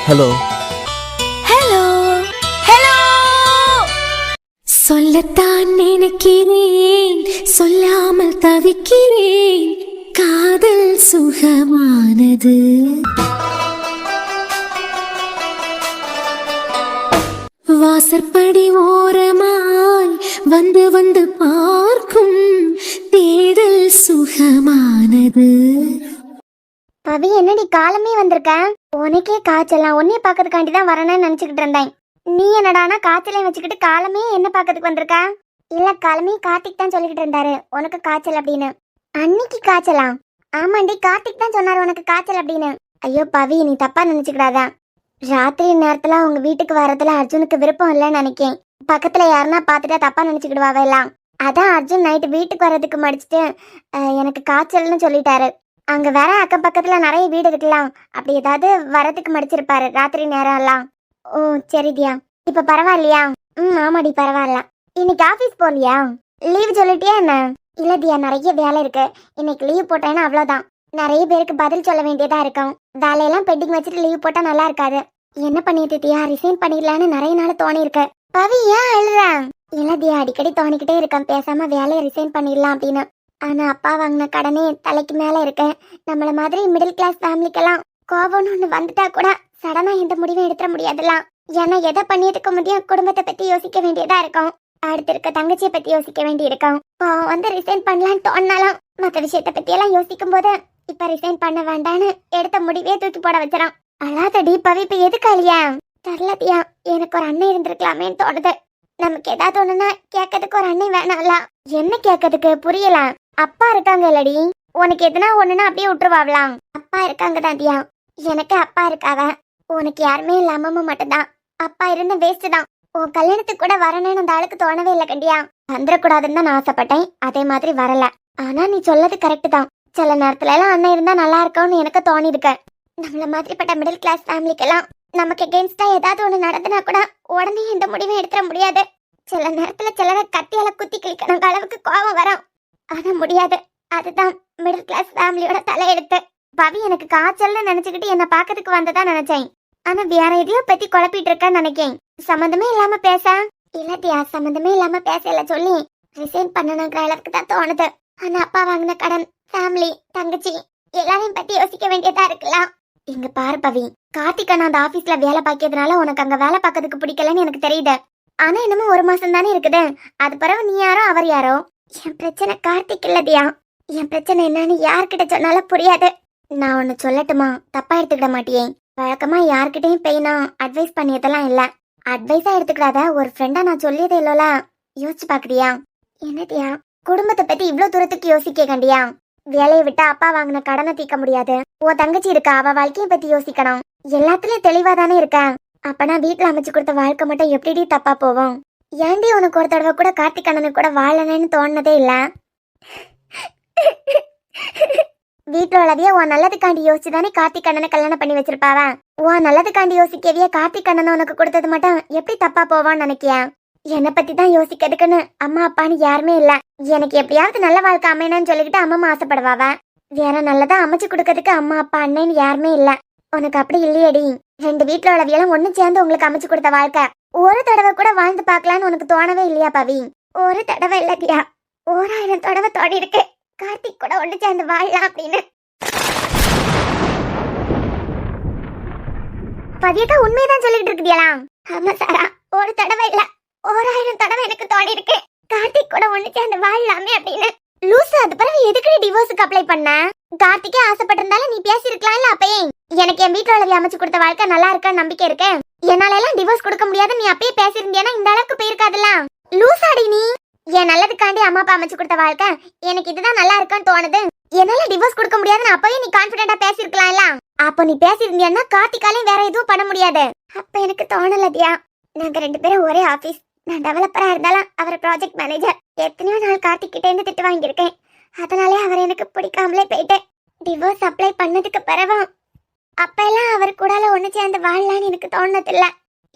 Hello hello hello. சொல்லத்தான் நினைக்கிறேன், சொல்லாமல் தவிக்கிறேன். காதல் சுகமானது. வாசற்படி ஓரமாய் வந்து வந்து பார்க்கும் தேடல் சுகமானது. பவி, என்னடி காலமே வந்திருக்க? உனக்கே காய்ச்சலாம். உன்னைய பாக்கிறதுக்காண்டி தான் வரணும்னு நினைச்சுக்கிட்டு இருந்தேன். நீ என்னடானா காய்ச்சலையும் வச்சுக்கிட்டு காலமே என்ன பாக்கிறதுக்கு வந்திருக்க? இல்ல, காலமே கார்த்திக் தான் சொல்லிக்கிட்டு இருந்தாரு உனக்கு காய்ச்சல் அப்படின்னு. அன்னைக்கு காய்ச்சலாம்? ஆமாண்டி, கார்த்திக் தான் சொன்னாரு உனக்கு காய்ச்சல் அப்படின்னு. ஐயோ பவி, நீ தப்பா நினைச்சுக்கிடாதா. ராத்திரி நேரத்துல உங்க வீட்டுக்கு வரதுல அர்ஜுனுக்கு விருப்பம் இல்லைன்னு நினைக்கேன். பக்கத்துல யாருன்னா பாத்துட்டா தப்பா நினைச்சுக்கிடுவாவே எல்லாம். அதான் அர்ஜுன் நைட்டு வீட்டுக்கு வர்றதுக்கு மடிச்சுட்டு எனக்கு காய்ச்சல்னு சொல்லிட்டாரு. அங்க வேற அக்கம் பக்கத்துல நிறைய வீடு இருக்கலாம், அப்படி ஏதாவது வரதுக்கு மடிச்சிருப்பாரு ராத்திரி நேரம் எல்லாம். ஓ சரிதியா, இப்ப பரவாயில்லையா? ஆமாடி பரவாயில்ல. இன்னைக்கு ஆபீஸ் போலியா? லீவ் சொல்லிட்டியா என்ன? இல்ல தியா, நிறைய வேலை இருக்கு. இன்னைக்கு லீவ் போட்டேன்னா அவ்வளவுதான். நிறைய பேருக்கு பதில் சொல்ல வேண்டியதா இருக்கும். வேலையெல்லாம் பெண்டிங் வச்சுட்டு லீவ் போட்டா நல்லா இருக்காது. என்ன பண்ணிட்டு தியா, ரிசைன் பண்ணிடலான்னு நிறைய நாள் தோணி இருக்கு. பவி ஏன் அழுற? இல்ல தியா, அடிக்கடி தோணிக்கிட்டே இருக்கேன் பேசாம வேலையை ரிசைன் பண்ணிடலாம் அப்படின்னு. ஆனா அப்பா வாங்கின கடனே தலைக்கு மேல இருக்கு. நம்மள மாதிரி மிடில் கிளாஸ் ஃபேமிலிக்கெல்லாம் கோபம்னு ஒண்ணு வந்துட்டா கூட சடனா எந்த முடிவும் எடுத்துட முடியாதுலாம். ஏன்னா எதை பண்ணிட்டு முடியும், குடும்பத்தை பத்தி யோசிக்க வேண்டியதா இருக்கும். அடுத்து இருக்க தங்கச்சியை பத்தி யோசிக்க வேண்டி இருக்கும். வந்து ரிசைன் பண்ணலான்னு தோணலாம். மற்ற விஷயத்த பத்தி எல்லாம் யோசிக்கும் போது இப்ப ரிசைன் பண்ண வேண்டான்னு எடுத்த முடிவே தூக்கி போட வச்சிடும். அல்லாதடி பவி, இப்ப எதுக்கு அழியா? தெரியலதியா, எனக்கு ஒரு அண்ணன் இருந்திருக்கலாமேன்னு தோணுது. நமக்கு ஏதாவது ஒண்ணுன்னா கேட்கறதுக்கு ஒரு அண்ணன் வேணாம்ல. என்ன கேட்கறதுக்கு புரியல? அப்பா இருக்காங்க இல்லடி, உனக்கு எதுனா ஒண்ணுன்னா அப்படியே விட்டுருவாங்களாம். அப்பா இருக்காங்க தாண்டியா, எனக்கு அப்பா இருக்காவ. உனக்கு யாருமே இல்லாம மட்டும்தான். அப்பா இருந்த வேஸ்ட் தான். உன் கல்யாணத்துக்கு கூட வரணும்னு அந்த ஆளுக்கு தோணவே இல்லை கண்டியா. வந்துடக்கூடாதுன்னு தான் நான் ஆசைப்பட்டேன், அதே மாதிரி வரல. ஆனா நீ சொல்லது கரெக்ட் தான். சில நேரத்துல எல்லாம் அண்ணன் இருந்தா நல்லா இருக்கும்னு எனக்கு தோணி இருக்க. நம்மள மாதிரிப்பட்ட மிடில் கிளாஸ் ஃபேமிலிக்கெல்லாம் நமக்கு எகென்ஸ்டா ஏதாவது ஒண்ணு நடந்துனா கூட உடனே இந்த முடிவை எடுத்துட முடியாது. சில நேரத்துல சிலரை கத்தியால குத்தி கிழிக்கணும் அளவுக்கு கோபம் வரும். ஆனா முடியாது. அதுதான் மிடில் கிளாஸ் ஃபேமிலியோட தலையெடுத்து. பவி, எனக்கு காய்ச்சல்னு நினைச்சுக்கிட்டு என்ன பாக்கிறதுக்கு வந்ததா நினைச்சேன். ஆனா வேற எதையோ பத்தி குழப்பிட்டு இருக்கேன்னு நினைக்கேன். சம்மந்தமே இல்லாம பேச இல்லத்தியா, சம்மந்தமே இல்லாம பேசல சொல்லி ரிசைன் பண்ணணுங்கிற அளவுக்கு தான் தோணுது. ஆனா அப்பா வாங்கின கடன், ஃபேமிலி, தங்கச்சி எல்லாரையும் பத்தி யோசிக்க வேண்டியதா இருக்கலாம். இங்க பாரு பவி, கார்த்திக் அண்ணா அந்த ஆபீஸ்ல வேலை பார்க்கறதுனால உனக்கு அங்க வேலை பார்க்கறதுக்கு பிடிக்கலன்னு எனக்கு தெரியுது. ஆனா இன்னமும் 1 மாசம் தானே இருக்குது. அது பிறகு நீ யாரோ அவர் யாரோ. என் பிரச்சனை கார்த்திக் இல்லதியா. என் பிரச்சனை என்னன்னு யார்கிட்ட சொன்னாலும் புரியாது. நான் ஒன்னு சொல்லட்டுமா? தப்பா எடுத்துக்கிட மாட்டியே. வழக்கமா யார்கிட்டையும் போய் நான் அட்வைஸ் பண்ணியதெல்லாம் இல்ல. அட்வைஸா எடுத்துக்கிடாத, ஒரு ஃப்ரெண்டா நான் சொல்லியதே இல்லல. யோசிச்சு பாக்குறியா? என்னதியா, குடும்பத்தை பத்தி இவ்வளவு தூரத்துக்கு யோசிக்க கண்டியா? வேலையை விட்டா அப்பா வாங்கின கடனை தீர்க்க முடியாது. உன் தங்கச்சி இருக்கா, அவ வாழ்க்கையை பத்தி யோசிக்கணும். எல்லாத்துலயும் தெளிவா தானே இருக்க. அப்பனா வீட்டுல அமைச்சு கொடுத்த வாழ்க்கை மட்டும் எப்படி தப்பா போவோம்? ஏண்டி உனக்கு ஒரு தடவை கூட கார்த்திக் அண்ணனுக்கு கூட வாழணும்னு தோணுனதே இல்ல? வீட்டுல உள்ளதையே உன் நல்லதுக்காண்டி யோசிச்சுதானே கார்த்திக் அண்ணனை கல்யாணம் பண்ணி வச்சிருப்பாவ. உன் நல்லதுக்காண்டி யோசிக்கவே கார்த்திக் அண்ணன் உனக்கு கொடுத்தது மட்டும் எப்படி தப்பா போவான்னு நினைக்கியா? என்னை பத்தி தான் யோசிக்கிறதுக்குன்னு அம்மா அப்பான்னு யாருமே இல்ல. எனக்கு எப்படியாவது நல்ல வாழ்க்கை அமையணும்னு சொல்லிக்கிட்டு அம்மா ஆசைப்படுவாவ. வேற நல்லதா அமைச்சு கொடுக்கறதுக்கு அம்மா அப்பா அண்ணன்னு யாருமே இல்ல. உனக்கு அப்படி இல்லையடி. 2 வீட்டுல உள்ளவையெல்லாம் ஒண்ணு சேர்ந்து உங்களுக்கு அமைச்சு கொடுத்த வாழ்க்கை ஒரு தடவை கூட வாழ்ந்து பார்க்கலான்னு உனக்கு தோணவே இல்லையா பவி? ஒரு தடவை இல்லையா, 1000 தடவை தோடி இருக்கு கார்த்திக் கூட ஒண்ணு சேர்ந்து வாழலாம் அப்படின்னு. பதியக்கா உண்மையதான் சொல்லிட்டு இருக்குதியலா? ஆமா சாரா, ஒரு தடவை இல்ல 1000 தடவை எனக்கு தோடி இருக்கு கார்த்திக் கூட ஒண்ணு சேர்ந்து வாழலாமே அப்படின்னு. லூசு, அது பிறகு எதுக்கு டிவோர்ஸுக்கு அப்ளை பண்ண? கார்த்திக்கே ஆசைப்பட்டிருந்தாலும் நீ பேசிருக்கலாம்ல அப்பயே. எனக்கு என் வீட்டுல உள்ளதை அமைச்சு கொடுத்த வாழ்க்கை நல்லா இருக்கான்னு நம்பிக்கை இருக்கு. என்னால எல்லாம் டிவோர்ஸ் கொடுக்க முடியாது, நீ அப்பயே பேசியிருந்தியானா இந்த அளவுக்கு போயிருக்காதுல்ல. லூசாடி நீ. என் நல்லதுக்காண்டி அம்மா அப்பா அமைச்சு கொடுத்த வாழ்க்கை எனக்கு இதுதான் நல்லா இருக்குன்னு தோணுது. என்னால டிவோர்ஸ் கொடுக்க முடியாதுன்னு அப்பயே நீ கான்பிடென்டா பேசிருக்கலாம்ல. அப்ப நீ பேசியிருந்தியானா கார்த்திகாலையும் வேற எதுவும் பண்ண முடியாது. அப்ப எனக்கு தோணலதியா. நாங்க 2 பேரும் ஒரே ஆபீஸ். நான் டெவலப்பரா இருந்தாலும் அவர் ப்ராஜெக்ட் மேனேஜர். எத்தனையோ நாள் கார்த்திக் கிட்ட இருந்து திட்டு வாங்கியிருக்கேன். அதனாலே அவர் எனக்கு பிடிக்காமலே போயிட்டேன். டிவோர்ஸ் அப்ளை பண்ணதுக்கு பிறகு அப்ப எல்லாம் அவர் கூட ஒண்ணு சேர்ந்து வாழலான்னு எனக்கு தோணுனதில்ல.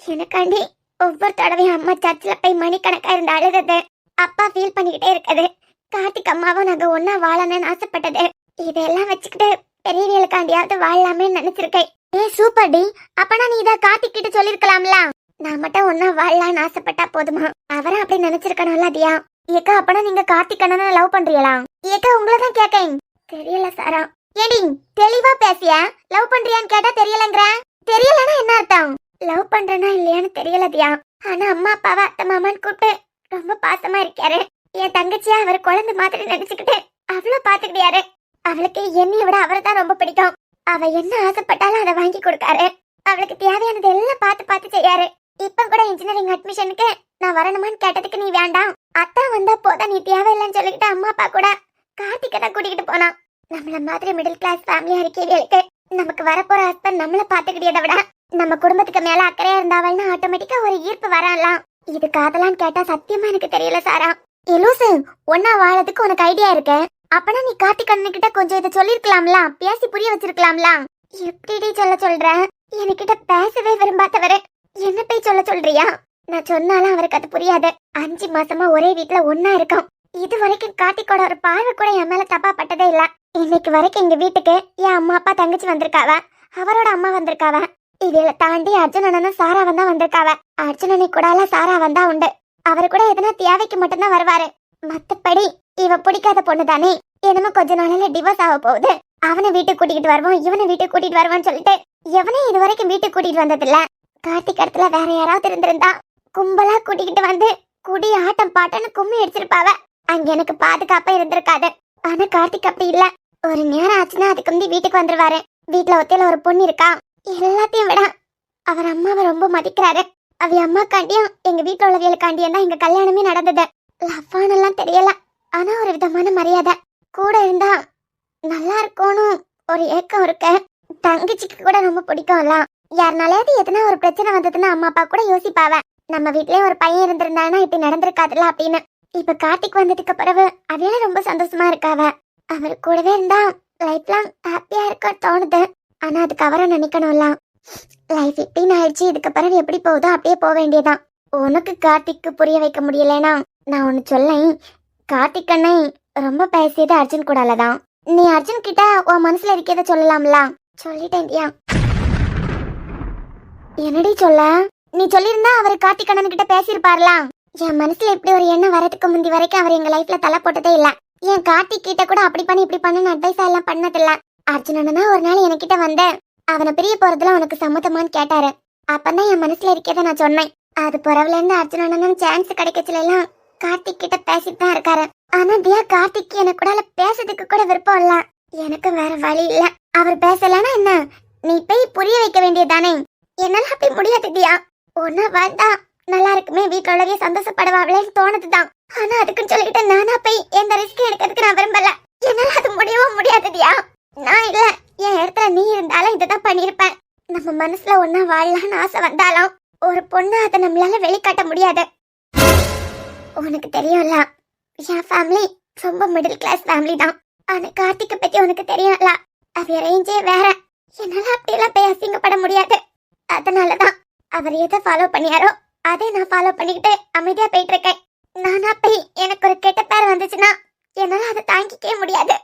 எனக்காண்டி ஒவ்வொரு தடவையும் அம்மா சர்ச்சில் போய் மணிக்கணக்கா இருந்து அழுது அப்பா ஃபீல் பண்ணிக்கிட்டே இருக்குது. கார்த்திக் அம்மாவும் நாங்க ஒன்னா வாழணும்னு ஆசைப்பட்டது. இதெல்லாம் வச்சுக்கிட்டு பெரியவங்களுக்காண்டியாவது வாழலாமே நினைச்சிருக்கேன். Super D. அப்பனா நீ இத கார்த்திக் கிட்ட சொல்லிருக்கலாம்ல. நான் மட்டும் ஒன்னா வாழலாம்னு ஆசைப்பட்டா போதுமா? அவரும் அப்படி நினைச்சிருக்கணும்ல தியா. ஏக்கா அப்பனா நீங்க கார்த்திக் அண்ணனை லவ் பண்றீங்களா? ஏக்கா உங்களை தான் கேக்கேன். தெரியல சாரா. ஏடி தெளிவா பேசிய. லவ் பண்றியான்னு கேட்டா தெரியலங்கற. தெரியலனா என்ன அர்த்தம்? லவ் பண்றனா இல்லையான்னு தெரியல தியா. ஆனா அம்மா அப்பாவை அத்தை மாமான்னு கூப்பிட்டு ரொம்ப பாசமா இருக்காரு. என் தங்கச்சியா அவர் குழந்தை மாதிரி நினைச்சுக்கிட்டு அவ்வளவு பாத்துக்கிட்டாரு. அவளுக்கு என்னைய விட அவரை தான் ரொம்ப பிடிக்கும். அவ என்ன ஆசைப்பட்டாலும் அதை வாங்கி கொடுக்காரு. அவளுக்கு தேவையானது எல்லாம் பார்த்து பார்த்து செய்யாரு. இப்ப கூட இன்ஜினியரிங் அட்மிஷனுக்கு நான் வரணுமான்னு கேட்டதுக்கு நீ வேண்டாம், அத்தா வந்தா போதா, நீ தேவையில்லைன்னு சொல்லிக்கிட்டு அம்மா அப்பா கூட கார்த்திகை தான் கூட்டிகிட்டு போனான். நம்மள மாதிரி மிடில் கிளாஸ் ஃபேமிலியா இருக்கேங்களுக்கு நமக்கு வரப்போற ஹஸ்பண்ட் நம்மள பாத்துக்கிட்டதை விட நம்ம குடும்பத்துக்கு மேல அக்கறையா இருந்தாவல்னா ஆட்டோமேட்டிக்கா ஒரு ஈர்ப்பு வரலாம். இது காதலான்னு கேட்டா சத்தியமா எனக்கு தெரியல சாரா. லூசு, ஒன்னா வாழறதுக்கு உனக்கு ஐடியா இருக்கு. அப்பனா நீ கார்த்திக் அண்ணன் கிட்ட கொஞ்சம் இதை சொல்லிருக்கலாம்ல, பேசி புரிய வச்சிருக்கலாம்ல. எப்படி சொல்ற? என்கிட்ட பேசவே விரும்பாதவரு என்ன போய் சொல்றியா? நான் சொன்னாலும் அவருக்கு அது புரியாது. 5 மாசமா ஒரே வீட்டுல ஒன்னா இருக்கோம். இது வரைக்கும் கார்த்திக்கோட ஒரு பார்வை கூட என் மேல தப்பா பட்டதே இல்ல. இன்னைக்கு வரைக்கும் எங்க வீட்டுக்கு என் அம்மா அப்பா தங்கச்சி வந்திருக்காவ, அவரோட அம்மா வந்திருக்காவ. இதுல தாண்டி அர்ஜுனனும் சாராவன் தான் வந்திருக்காவ. அர்ஜுனனை கூட சாரா வந்தா உண்டு. அவரு கூட எதனா தேவைக்கு மட்டும்தான் வருவாரு. மத்தபடி இவ பிடிக்காத பொண்ணு தானே. என்னமோ கொஞ்ச நாளில டிவோர்ஸ் ஆக போகுது. அவனை வீட்டுக்கு கூட்டிகிட்டு வருவான், இவனை வீட்டுக்கு கூட்டிட்டு வருவான்னு சொல்லிட்டு எவனையும் இது வரைக்கும் வீட்டுக்கு கூட்டிட்டு வந்ததில்ல. கார்த்திக் இடத்துல வேற யாராவது இருந்திருந்தா கும்பலா கூட்டிகிட்டு வந்து குடி ஆட்டம் பாட்டன்னு கும்மி அடிச்சிருப்பாவ. அங்க எனக்கு பாதுகாப்பா இருந்திருக்காது. ஆனா கார்த்திக் அப்படி இல்ல. ஒரு நேரம் ஆச்சுன்னா அதுக்கு முந்தி வீட்டுக்கு வந்துருவாரு. வீட்டுல ஒத்தையில ஒரு பொண்ணு இருக்கா. எல்லாத்தையும் விட அவர் அம்மாவை ரொம்ப மதிக்கிறாரு. அவ அம்மா காண்டியும் எங்க வீட்டுல உள்ளவியலுக்காண்டியும் தான் எங்க கல்யாணமே நடந்தது. லவ்வானெல்லாம் தெரியல, ஆனா ஒரு விதமான மரியாதை. கூட இருந்தா நல்லா இருக்கணும் ஒரு ஏக்கம் இருக்கு. தங்கச்சிக்கு கூட ரொம்ப பிடிக்கும்ல. யாருனாலையாவது எதனா ஒரு பிரச்சனை வந்ததுன்னா அம்மா அப்பா கூட யோசிப்பாவ, நம்ம வீட்லயே ஒரு பையன் இருந்திருந்தானா இப்படி நடந்திருக்காதுல அப்படின்னு. இப்ப கார்த்திக் வந்ததுக்கு பிறகு அவையில ரொம்ப சந்தோஷமா இருக்காவ. அவர் கூடவே இருந்தா லைஃப் லாங் ஹாப்பியா இருக்க தோணுது. ஆனா அதுக்கு அவரை நினைக்கணும்ல. லைஃப் இப்படின்னு ஆயிடுச்சு, இதுக்கு பிறகு எப்படி போகுதோ அப்படியே போக வேண்டியதான். உனக்கு கார்த்திக்கு புரிய வைக்க முடியலனா நான் ஒன்னு சொல்லேன். கார்த்திக் அண்ணை ரொம்ப பேசியது அர்ஜுன் கூடலதான். நீ அர்ஜுன் கிட்ட உன் மனசுல இருக்கிறத சொல்லலாம்ல. சொல்லிட்டேன்டியா. என்னடி சொல்ல? நீ சொல்லியிருந்தா அவர் கார்த்திக் அண்ணன் கிட்ட பேசியிருப்பார்ல. என் மனசுல இப்படி ஒரு எண்ணம் வரதுக்கு முந்தி வரைக்கும் அவர் எங்க லைஃப்ல தலை போட்டதே இல்ல. என் கார்த்திக் கிட்ட கூட அப்படி பண்ணி இப்படி பண்ணு அட்வைஸ் எல்லாம் பண்ணதில்ல. அர்ஜுன் அண்ணனா ஒரு நாள் என்கிட்ட வந்து அவனை பிரிய போறதுல உனக்கு சம்மதமான்னு கேட்டாரு. அப்பதான் என் மனசுல இருக்கிறத நான் சொன்னேன். அது பிறவுல இருந்து அர்ஜுன் அண்ணனும் சான்ஸ் கிடைக்கச்சுல எல்லாம் கார்த்திக் கிட்ட பேசிட்டு தான் இருக்காரு. ஆனா தியா கார்த்திக் எனக்கு கூட பேசுறதுக்கு கூட விருப்பம் இல்ல. எனக்கு வேற வழி இல்ல. அவர் பேசலன்னா என்ன, நீ போய் புரிய வைக்க வேண்டியதானே. என்னால அப்படி முடியாது தியா. ஒன்னா வந்தா நல்லா இருக்குமே, வீட்டுல உள்ளவே சந்தோஷப்படுவாங்களேன்னு தோணுதுதான். ஆனா அதுக்குன்னு சொல்லிட்டு நானா போய் எந்த ரிஸ்க் எடுக்கிறதுக்கு நான் விரும்பல. என்னால அது முடியவும் முடியாது தியா. நான் இல்ல, என் இடத்துல நீ இருந்தாலும் இதுதான் பண்ணிருப்பேன். நம்ம மனசுல ஒன்னா வாழலாம்னு ஆசை வந்தாலும் ஒரு பொண்ணு அதை நம்மளால வெளிக்காட்ட முடியாது. உனக்கு தெரியும்ல, என் ஃபேமிலி ரொம்ப மிடில் கிளாஸ் ஃபேமிலி தான். ஆனா கார்த்திகை பத்தி உனக்கு தெரியும்ல, அது ரேஞ்சே வேற. என்னால அப்படியெல்லாம் போய் அசிங்கப்பட முடியாது. அதனாலதான் அவர் எதை ஃபாலோ பண்ணியாரோ அதை நான் ஃபாலோ பண்ணிக்கிட்டு அமைதியா போயிட்டு இருக்கேன். நானா போய் எனக்கு ஒரு கெட்ட பேர் வந்துச்சுன்னா என்னால அதை தாங்கிக்கவே முடியாது.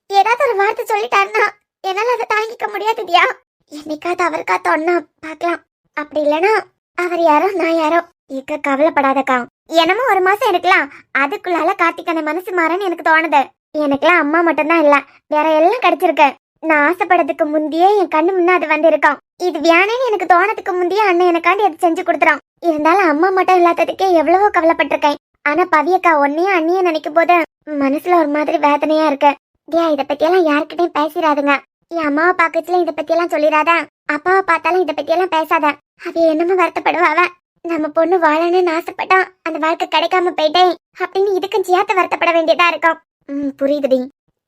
ஏதாவது ஒரு வார்த்தை சொல்லிட்டாருன்னா என்னால அதை தாங்கிக்க முடியாது தியா. என்னைக்காவது அவருக்கா தோணுனா பாக்கலாம். அப்படி இல்லைன்னா அவர் யாரோ நான் யாரோ. இக்க கவலைப்படாதக்கா. என்னமோ ஒரு மாசம் எடுக்கலாம், அதுக்குள்ளால கார்த்திகான மனசு மாறன்னு எனக்கு தோணுது. எனக்குலாம் அம்மா மட்டும்தான் இல்ல, வேற எல்லாம் கிடைச்சிருக்கு. நான் ஆசைப்படுறதுக்கு முந்தையே என் கண்ணு முன்ன அது வந்து இருக்கான். இது வேணேன்னு எனக்கு தோணதுக்கு முந்தையே அண்ணன் எனக்காண்டி அது செஞ்சு கொடுத்துறான். இருந்தாலும் அம்மா மட்டும் இல்லாததுக்கே எவ்வளவோ கவலைப்பட்டிருக்கேன். ஆனா பவியக்கா ஒன்னையும் அண்ணியும் நினைக்கும் போது மனசுல ஒரு மாதிரி வேதனையா இருக்கு. தியா இத பத்தி எல்லாம் யாருக்கிட்டையும் பேசிடாதுங்க. என் அம்மாவை பாக்கச்சுல இத பத்தி எல்லாம் சொல்லிடாத. அப்பாவை பார்த்தாலும் இத பத்தி எல்லாம் பேசாத. அவ என்னமோ வருத்தப்படுவாவ. நம்ம பொண்ணு வாழணும்னு ஆசைப்பட்டா அந்த வாழ்க்கை கிடைக்காம போயிட்டேன் அப்படின்னு இதுக்கும் சேர்த்து வருத்தப்பட வேண்டியதா இருக்கும். புரியுதுடி.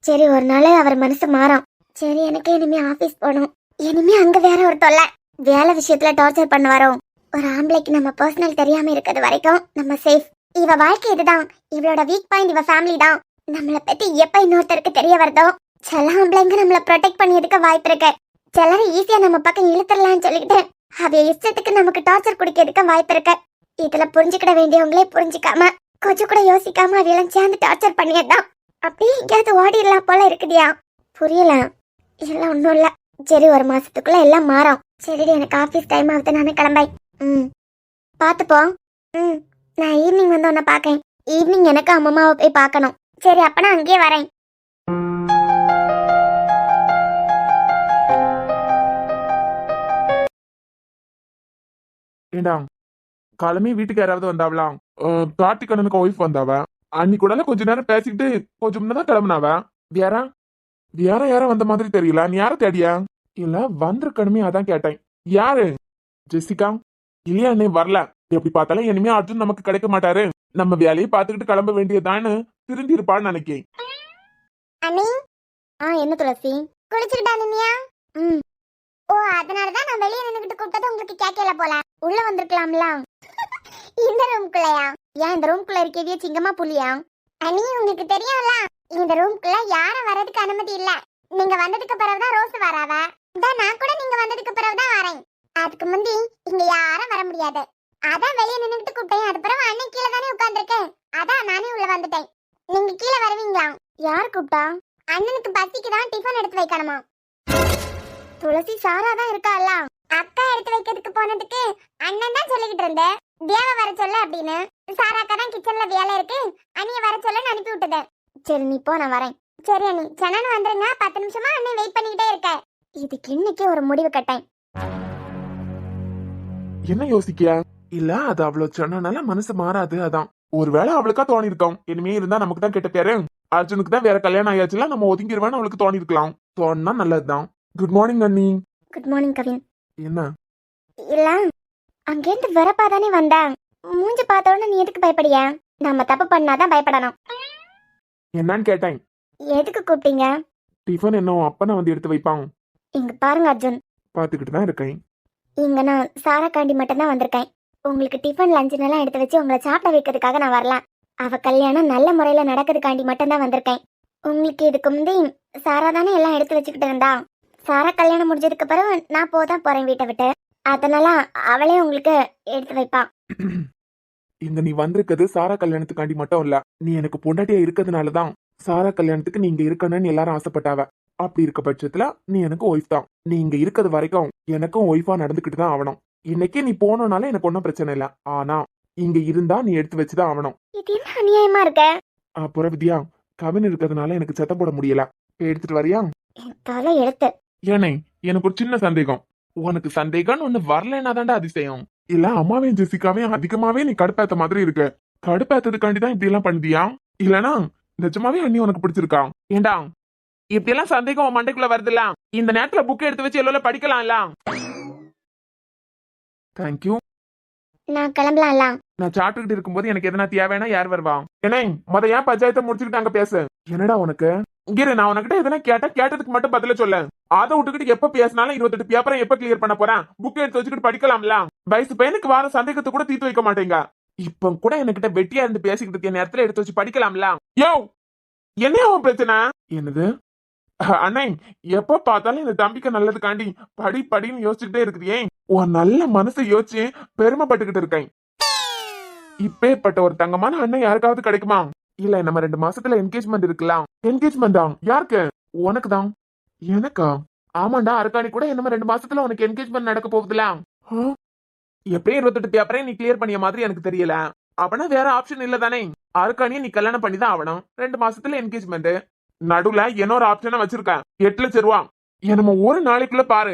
சரி, ஒரு நாள் அவர் மனசு மாறும். சரி, எனக்கு இனிமே ஆபீஸ் போகணும். இனிமே அங்க வேற ஒரு தொல்லை. வேலை விஷயத்துல டார்ச்சர் பண்ண வரோம். ஒரு ஆம்பளைக்கு நம்ம பர்சனல் தெரியாம இருக்கிறது வரைக்கும் நம்ம சேஃப். இவ வாழ்க்கை இதுதான். இவளோட வீக் பாயிண்ட் இவ ஃபேமிலி தான். நம்மளை பத்தி எப்ப இன்னொருத்தருக்கு தெரிய வருதோ சில ஆம்பளைங்க நம்மள ப்ரொடெக்ட் பண்ணியதுக்கு வாய்ப்பு இருக்கு. சிலரை ஈஸியா நம்ம பக்கம் இழுத்துடலாம்னு சொல்லிக்கிட்டு அவைய இஷ்டத்துக்கு நமக்கு டார்ச்சர் குடிக்கிறதுக்கு வாய்ப்பு இருக்கு. இதுல புரிஞ்சுக்கிட வேண்டியவங்களே புரிஞ்சுக்காம கொஞ்சம் கூட யோசிக்காம அவையெல்லாம் சேர்ந்து டார்ச்சர் பண்ணியதுதான். அப்படியே எங்கேயாவது ஓடிடலாம் போல இருக்குதியா. புரியல. இல்ல ஒன்னும் இல்ல. சரி, ஒரு மாசத்துக்குள்ள எல்லாம் மாறும். சரிடி, எனக்கு ஆபீஸ் டைம் ஆகுது, நானே கிளம்பேன். பாத்துப்போ. நான் ஈவினிங் வந்து உன்னை பார்க்கேன். ஈவினிங் எனக்கு அம்மாவை போய் பார்க்கணும். சரி, அப்ப நான் அங்கேயே வரேன். ஏண்டா காலமே வீட்டுக்கு யாராவது வந்தாவலாம்? கார்த்திக் அண்ணனுக்கு ஒய்ஃப் வந்தாவ. அன்னைக்கு கூட கொஞ்ச நேரம் பேசிக்கிட்டு கொஞ்சம் முன்னதான் கிளம்புனாவ. வேற வேற யாரும் வந்த மாதிரி தெரியல. நீ யார தேடியா? இல்ல வந்திருக்கணுமே, அதான் கேட்டேன். யாரு? ஜெசிகா? இல்லையா, அண்ணே வரல. எப்படி பார்த்தாலும் இனிமே அர்ஜுன் நமக்கு கிடைக்க மாட்டாரு. நம்ம வேலையை பார்த்துக்கிட்டு கிளம்ப வேண்டியதான்னு திரும்பி இருப்பான்னு நினைக்கேன். அண்ணி, என்ன துளசி, குளிச்சுக்கிட்டா நின்னியா? ஓ, அதனாலதான் நான் வெளியே நின்னுகிட்டு கூப்பிட்டது உங்களுக்கு கேட்கல போல. உள்ள வந்திருக்கலாம்ல. இந்த ரூம்குள்ளயா? ஏன் இந்த ரூம்குள்ள இருக்கவே சிங்கமா புலியா? அண்ணி, உங்களுக்கு தெரியும்ல, இந்த ரூம்குள்ள யாரும் வரதுக்கு அனுமதி இல்ல. நீங்க வந்ததுக்கு பிறகுதான் ரோஸ் வராவ. நான் கூட நீங்க வந்ததுக்கு பிறகுதான் வரேன். அதுக்கு முந்தி இங்க யாரும் வர முடியாது. அதான் வெளியே நின்னுகிட்டு கூப்பிட்டேன். அது பிறகு அண்ணன் கீழே தானே உட்கார்ந்துருக்கேன். அதான் நானே உள்ள வந்துட்டேன். நீங்க கீழே வருவீங்களா? யார் கூப்பிட்டா? அண்ணனுக்கு பசிக்கு தான் டிஃபன் எடுத்து வைக்கணுமா? துளசி சாரா தான் இருக்காளா? அக்கா எடுத்து வைக்கிறதுக்கு போனதுக்கு அண்ணன் தான் சொல்லிக்கிட்டு இருந்தேன், தேவ வர சொல்ல அப்படின்னு. சாராக்கா தான் கிச்சன்ல வேலை இருக்கு, அண்ணிய வர சொல்ல அனுப்பி விட்டது. சரி, நீ போ, நான் வரேன். சரி அண்ணி, சென்னன் வந்துருங்க. 10 நிமிஷமா அண்ணி வெயிட் பண்ணிக்கிட்டே இருக்க. இதுக்கு இன்னைக்கு ஒரு முடிவு கட்டேன். என்ன யோசிக்கியா? இல்ல, அது அவ்வளவு சொன்னனால மனசு மாறாது. அதான் ஒருவேளை அவளுக்கா தோணி இருக்கோம். இனிமே இருந்தா நமக்கு தான் கெட்ட பேரு. அர்ஜுனுக்கு தான் வேற கல்யாணம் ஆயாச்சுல, நம்ம ஒதுங்கிடுவேன்னு அவளுக்கு தோணி இருக்கலாம். தோணுனா நல்லதுதான். குட் மார்னிங் அண்ணி. Good morning Kavin. என்ன? இல்ல, அங்கேருந்து வரப்பா தானே வந்தேன். மூஞ்சி பார்த்த உடனே நீ எதுக்கு பயப்படியா? நம்ம தப்பு பண்ணாதான் பயப்படணும். என்னன்னு கேட்டேன். எதுக்கு கூப்பிட்டீங்க? டிஃபன் என்ன அப்பா நான் வந்து எடுத்து வைப்பான். இங்க பாருங்க அர்ஜுன், பாத்துக்கிட்டு தான் இருக்கேன். இங்க நான் சாரா காண்டி மட்டும் தான் வந்திருக்கேன். உங்களுக்கு டிஃபன் லஞ்சுனெல்லாம் எடுத்து வச்சு உங்களை சாப்பிட வைக்கிறதுக்காக நான் வரல. அவ கல்யாணம் நல்ல முறையில நடக்கிறதுக்காண்டி மட்டும் தான் வந்திருக்கேன். உங்களுக்கு இதுக்கு முந்தி சாரா தானே எல்லாம் எடுத்து வச்சுக்கிட்டு இருந்தா. சாரா கல்யாணம் முடிஞ்சதுக்கு பிறகு நான் போதான் போறேன் வீட்டை விட்டு. அதனால அவளே உங்களுக்கு எடுத்து வைப்பான். இங்க நீ வந்திருக்கிறது சாரா கல்யாணத்துக்காண்டி மட்டும் இல்ல, நீ எனக்கு பொண்டாட்டியா இருக்கிறதுனாலதான் சாரா கல்யாணத்துக்கு நீங்க இருக்கணும்னு எல்லாரும் ஆசைப்பட்டாவ. அப்படி இருக்க பட்சத்துல நீ எனக்கு ஒய்ஃப் தான். நீ இங்க இருக்கிறது வரைக்கும் எனக்கும் ஒய்ஃபா நடந்துகிட்டு தான் ஆகணும். இன்னைக்கே நீ போனோம்னால எனக்கு ஒன்னும் பிரச்சனை இல்ல. ஆனா இங்க இருந்தா நீ எடுத்து வச்சுதான் ஆகணும். இது என்ன அநியாயமா இருக்க? அப்புறம் வித்யா, கவின் இருக்கிறதுனால எனக்கு சத்தம் போட முடியல. எடுத்துட்டு வரியா? தலை எடுத்து. ஏனே, எனக்கு ஒரு சின்ன சந்தேகம். உனக்கு சந்தேகம் ஒண்ணு வரலன்னா தாண்டா அதிசயம். இல்ல அம்மாவையும் ஜெசிகாவையும் அதிகமாவே நீ கடுப்பேத்த மாதிரி இருக்கு. கடுப்பேத்ததுக்காண்டி தான் இப்படி எல்லாம் பண்ணுதியா? இல்லனா நிஜமாவே அண்ணி உனக்கு பிடிச்சிருக்கா? ஏண்டா இப்படி எல்லாம் சந்தேகம் உன் மண்டைக்குள்ள வருதுல்ல, இந்த நேரத்துல புக் எடுத்து வச்சு எல்லாம் படிக்கலாம்ல. தேங்க்யூ. நான் கிளம்பலாம்ல. நான் சாப்பிட்டுக்கிட்டு இருக்கும்போது எனக்கு எதனா தேவைன்னா யார் வருவா? ஏனே, ஏன் பஞ்சாயத்தை முடிச்சுக்கிட்டு அங்க பேசு. என்னடா உனக்கு? இங்க நான் உனக்கிட்ட எதனா கேட்டதுக்கு மட்டும் பதில சொல்ல. அதை விட்டுக்கிட்டு எப்ப பேசினாலும் 28 பேப்பரை எப்ப கிளியர் பண்ண போறேன்? புக் எடுத்து வச்சுக்கிட்டு படிக்கலாம்ல. வயசு பையனுக்கு வார சந்தேகத்தை கூட தீர்த்து வைக்க மாட்டேங்க. இப்ப கூட என்கிட்ட வெட்டியா இருந்து பேசிக்கிட்டு இருக்க நேரத்துல எடுத்து வச்சு படிக்கலாம்ல. யோ, என்ன அவன் பிரச்சனை? என்னது அண்ணே, எப்ப பார்த்தாலும் இந்த தம்பிக்கு நல்லதுக்காண்டி படின்னு யோசிச்சுக்கிட்டே இருக்கிறியே. உன் நல்ல மனசை யோசிச்சு பெருமைப்பட்டுக்கிட்டு இருக்கேன். இப்பேற்பட்ட ஒரு தங்கமான அண்ணன் யாருக்காவது கிடைக்குமா? இல்ல, நம்ம 2 மாசத்துல என்கேஜ்மெண்ட் இருக்கலாம். என்கேஜ்மெண்டா? யாருக்கு? உனக்கு தான். எனக்கா? ஆமாண்டா, அருக்காணி கூட என்னமா 2 மாசத்துல உனக்கு என்கேஜ்மெண்ட் நடக்க போகுதுல. எப்படியும் 28 பேப்பரே நீ கிளியர் பண்ணிய மாதிரி எனக்கு தெரியல. அப்படின்னா வேற ஆப்ஷன் இல்ல தானே? அருக்காணியை நீ கல்யாணம் பண்ணி தான் ஆகணும். 2 மாசத்துல என்கேஜ்மெண்ட். நடுவுல இன்னொரு ஆப்ஷனை வச்சிருக்கேன். 8 லட்சம் ரூபா. என்னமோ ஒரு நாளைக்குள்ள பாரு.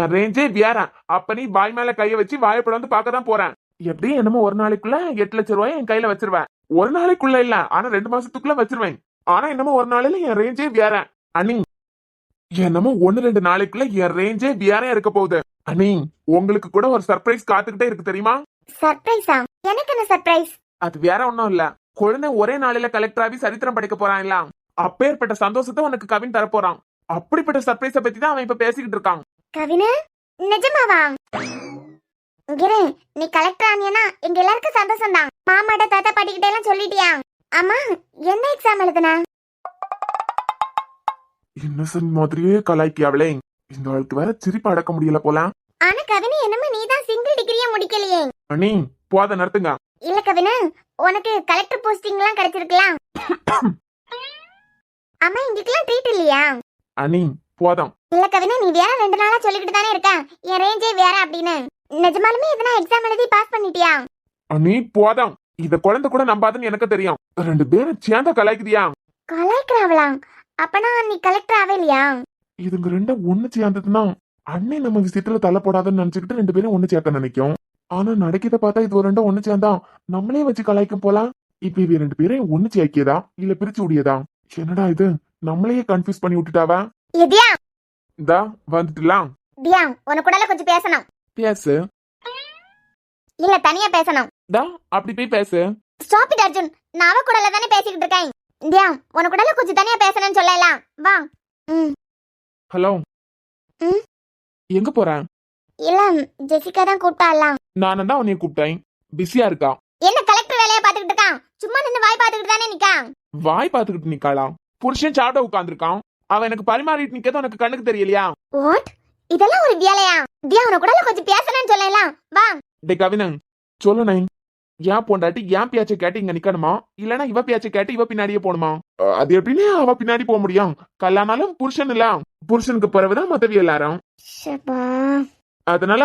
என் ரேஞ்சே வேற. அப்ப நீ வாய் மேல கைய வச்சு வாயப்பட வந்து பாக்கதான் போறேன். எப்படி என்னமோ ஒரு நாளைக்குள்ள 8 லட்சம் ரூபாய் என் கையில வச்சிருவேன். ஒரு நாளைக்குள்ள இல்ல, ஆனா 2 மாசத்துக்குள்ள வச்சிருவேன். ஆனா என்னமோ ஒரு நாளையில என் ரேஞ்சே வேற. அண்ணி, என்னமோ 1-2 நாளைக்குள்ள என் ரேஞ்சே வேற இருக்க போகுது. அண்ணி, உங்களுக்கு கூட ஒரு சர்ப்ரைஸ் காத்துக்கிட்டே இருக்கு தெரியுமா? சர்ப்ரைஸா? எனக்கு என்ன சர்ப்ரைஸ்? அது வேற ஒண்ணும் இல்ல. குழந்தை ஒரே நாளில கலெக்டர் ஆகி சரித்திரம் படிக்க போறான் இல்ல. அப்பேற்பட்ட சந்தோஷத்தை உனக்கு கவின் தரப்போறான். அப்படிப்பட்ட சர்ப்ரைஸ பத்தி தான் அவன் இப்ப பேசிக்கிட்டு இருக்கான். கவினு, நிஜமாவா? கிரே, நீ கலெக்டர் ஆனியனா எங்க எல்லாருக்கும் சந்தோஷம் தான். மாமாட்ட தாத்தா பாட்டிக்கிட்ட எல்லாம் சொல்லிட்டியா? அம்மா, என்ன எக்ஸாம் எழுதுன? இன்னசென்ட் மாதிரியே கலாய்க்கியாவளே. இந்த ஆளுக்கு வேற சிரிப்பு அடக்க முடியல போல. ஆனா கவினு, என்னமா நீதான் சிங்கிள் டிகிரியே முடிக்கலையே? அண்ணி, போத நடத்துங்க. இல்ல கவினு, உனக்கு கலெக்டர் போஸ்டிங் எல்லாம் கிடைச்சிருக்கலாம். அம்மா, இங்கெல்லாம் ட்ரீட் இல்லையா? அண்ணி, போதும். இல்ல கவினா, நீ வேற 2 நாளா சொல்லிக்கிட்டு தானே இருக்க என் ரேஞ்சே வேற அப்படின்னு. நிஜமாலுமே எதனா எக்ஸாம் எழுதி பாஸ் பண்ணிட்டியா? நீ போதும். இத குழந்தை கூட நம்பாதுன்னு எனக்கு தெரியும். 2 பேரும் சேர்ந்த கலாய்க்குதியா? கலெக்டர் அப்பனா நீ கலெக்டர் ஆகலையா? இதுங்க ரெண்டும் ஒண்ணு சேர்ந்ததுன்னா அண்ணே நம்ம விஷயத்துல தலை போடாதுன்னு நினைச்சுக்கிட்டு 2 பேரும் ஒண்ணு சேர்க்க நினைக்கும். ஆனா நடக்கிறத பார்த்தா இது ஒரு ரெண்டும் ஒண்ணு சேர்ந்தா நம்மளே வச்சு கலாய்க்கும் போலாம். இப்ப இவ 2 பேரையும் ஒண்ணு சேர்க்கியதா இல்ல பிரிச்சு விடியதா? என்னடா இது, நம்மளையே கன்ஃபியூஸ் பண்ணி விட்டுட்டாவா? எதியா இதா வந்துட்டுலாம். தியா, உனக்கூடல கொஞ்சம் பேசணும். பேசு. இல்ல தனியா பேசணும். தா அப்படி போய் பேசு. ஸ்டாப் இட் அர்ஜுன், நான் அவ கூடல தானே பேசிக்கிட்டு இருக்கேன். தியா, உனக்கூடல கொஞ்சம் தனியா பேசணும்னு சொல்லலாம். வா. ஹலோ. ம்? எங்க போற? இல்ல ஜெசிகா தான் கூப்பிட்டாலாம். நானும் தான் உன்னைய கூப்பிட்டேன். பிஸியா இருக்கா? என்ன கலெக்டர் வேலைய பாத்துக்கிட்டு இருக்கான்? சும்மா நின்னு வாய் பாத்துக்கிட்டு தானே நிக்கான். வாய் பாத்துக்கிட்டு நிக்காளா? புருஷன் சாப்பிட உட்கார்ந்துருக்கான். அவன் எனக்கு பரிமாறிட்டு நிக்கிறது உனக்கு கண்ணுக்கு தெரியலையா? வாட்? இதெல்லாம் ஒரு வேலையா? தியா, உனக்கூடல கொஞ்சம் பேசணும்னு சொல்லலாம். வா. டே கவினன், சொல்லு நைன். ஏன் பொண்டாட்டி ஏன் பேச்சை கேட்டு இங்க நிக்கணுமா, இல்லனா இவ பேச்சை கேட்டு இவ பின்னாடியே போணுமா? அது எப்படின்னு அவ பின்னாடி போக முடியும்? கல்யாணாலும் புருஷன் இல்ல, புருஷனுக்கு பிறகுதான் மத்தவி எல்லாரும். அதனால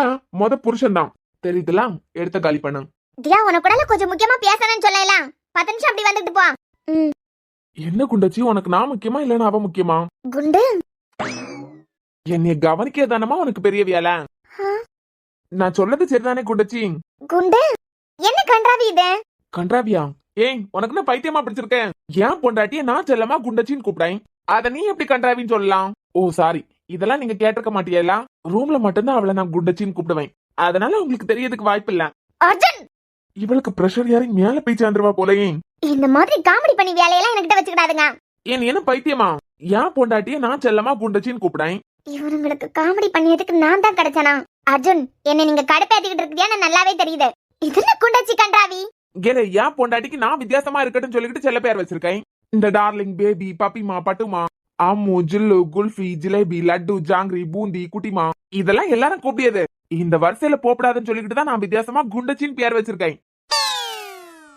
புருஷன் தான் தெரியுதுல. எடுத்த காலி பண்ணு. தியா, உனக்கூடல கொஞ்சம் முக்கியமா பேசணும்னு சொல்லலாம். 10 நிமிஷம் அப்படி வந்துட்டு போ. என்ன குண்டச்சி, உனக்கு நான் முக்கியமா இல்லனா அவ முக்கியமா? குண்டு, என்னைய கவனிக்கதானமா உனக்கு பெரிய வேலை. நான் சொல்லது சரிதானே குண்டச்சி? குண்டு, என்ன கன்றாவி இது? கன்றாவியா? ஏய், உனக்கு நான் பைத்தியமா பிடிச்சிருக்கேன். ஏன் பொண்டாட்டிய நான் செல்லமா குண்டச்சின்னு கூப்பிட்டேன், அத நீ எப்படி கன்றாவின்னு சொல்லலாம்? ஓ சாரி, இதெல்லாம் நீங்க கேட்டிருக்க மாட்டியல. ரூம்ல மட்டும்தான் அவளை நான் குண்டச்சின்னு கூப்பிடுவேன். அதனால உங்களுக்கு தெரியறதுக்கு வாய்ப்பு இல்ல. அர்ஜுன், இவளுக்கு பிரஷர் யாரி மேல போய் சேர்ந்துருவா போலயே. இந்த மாதிரி காமெடி பண்ணி வேலையெல்லாம் என்கிட்ட வச்சுக்கிடாதுங்க. ஏன் என்ன பைத்தியமா? ஏன் பொண்டாட்டிய நான் செல்லமா குண்டச்சின்னு கூப்பிட்டேன். இவனுங்களுக்கு காமெடி பண்ணியதுக்கு நான் தான் கிடைச்சனா? அர்ஜுன், என்ன நீங்க கடுப்பேத்திக்கிட்டு இருக்கீங்க நல்லாவே தெரியுது. இதுல குண்டச்சி கன்றாவி. கேளு, ஏன் பொண்டாட்டிக்கு நான் வித்தியாசமா இருக்கட்டும் சொல்லிக்கிட்டு செல்ல பேர் வச்சிருக்கேன். இந்த டார்லிங், பேபி, பப்பிமா, பட்டுமா, அம்மு, ஜில்லு, குல்ஃபி, ஜிலேபி, லட்டு, ஜாங்கிரி, பூந்தி, குட்டிமா, இதெல்லாம் எல்லாரும் கூப்பிடியது. இந்த வரிசையில போப்படாதுன்னு சொல்லிக்கிட்டு தான் நான் வித்தியாசமா குண்டச்சின்னு பேர் வச்சிருக்கேன்.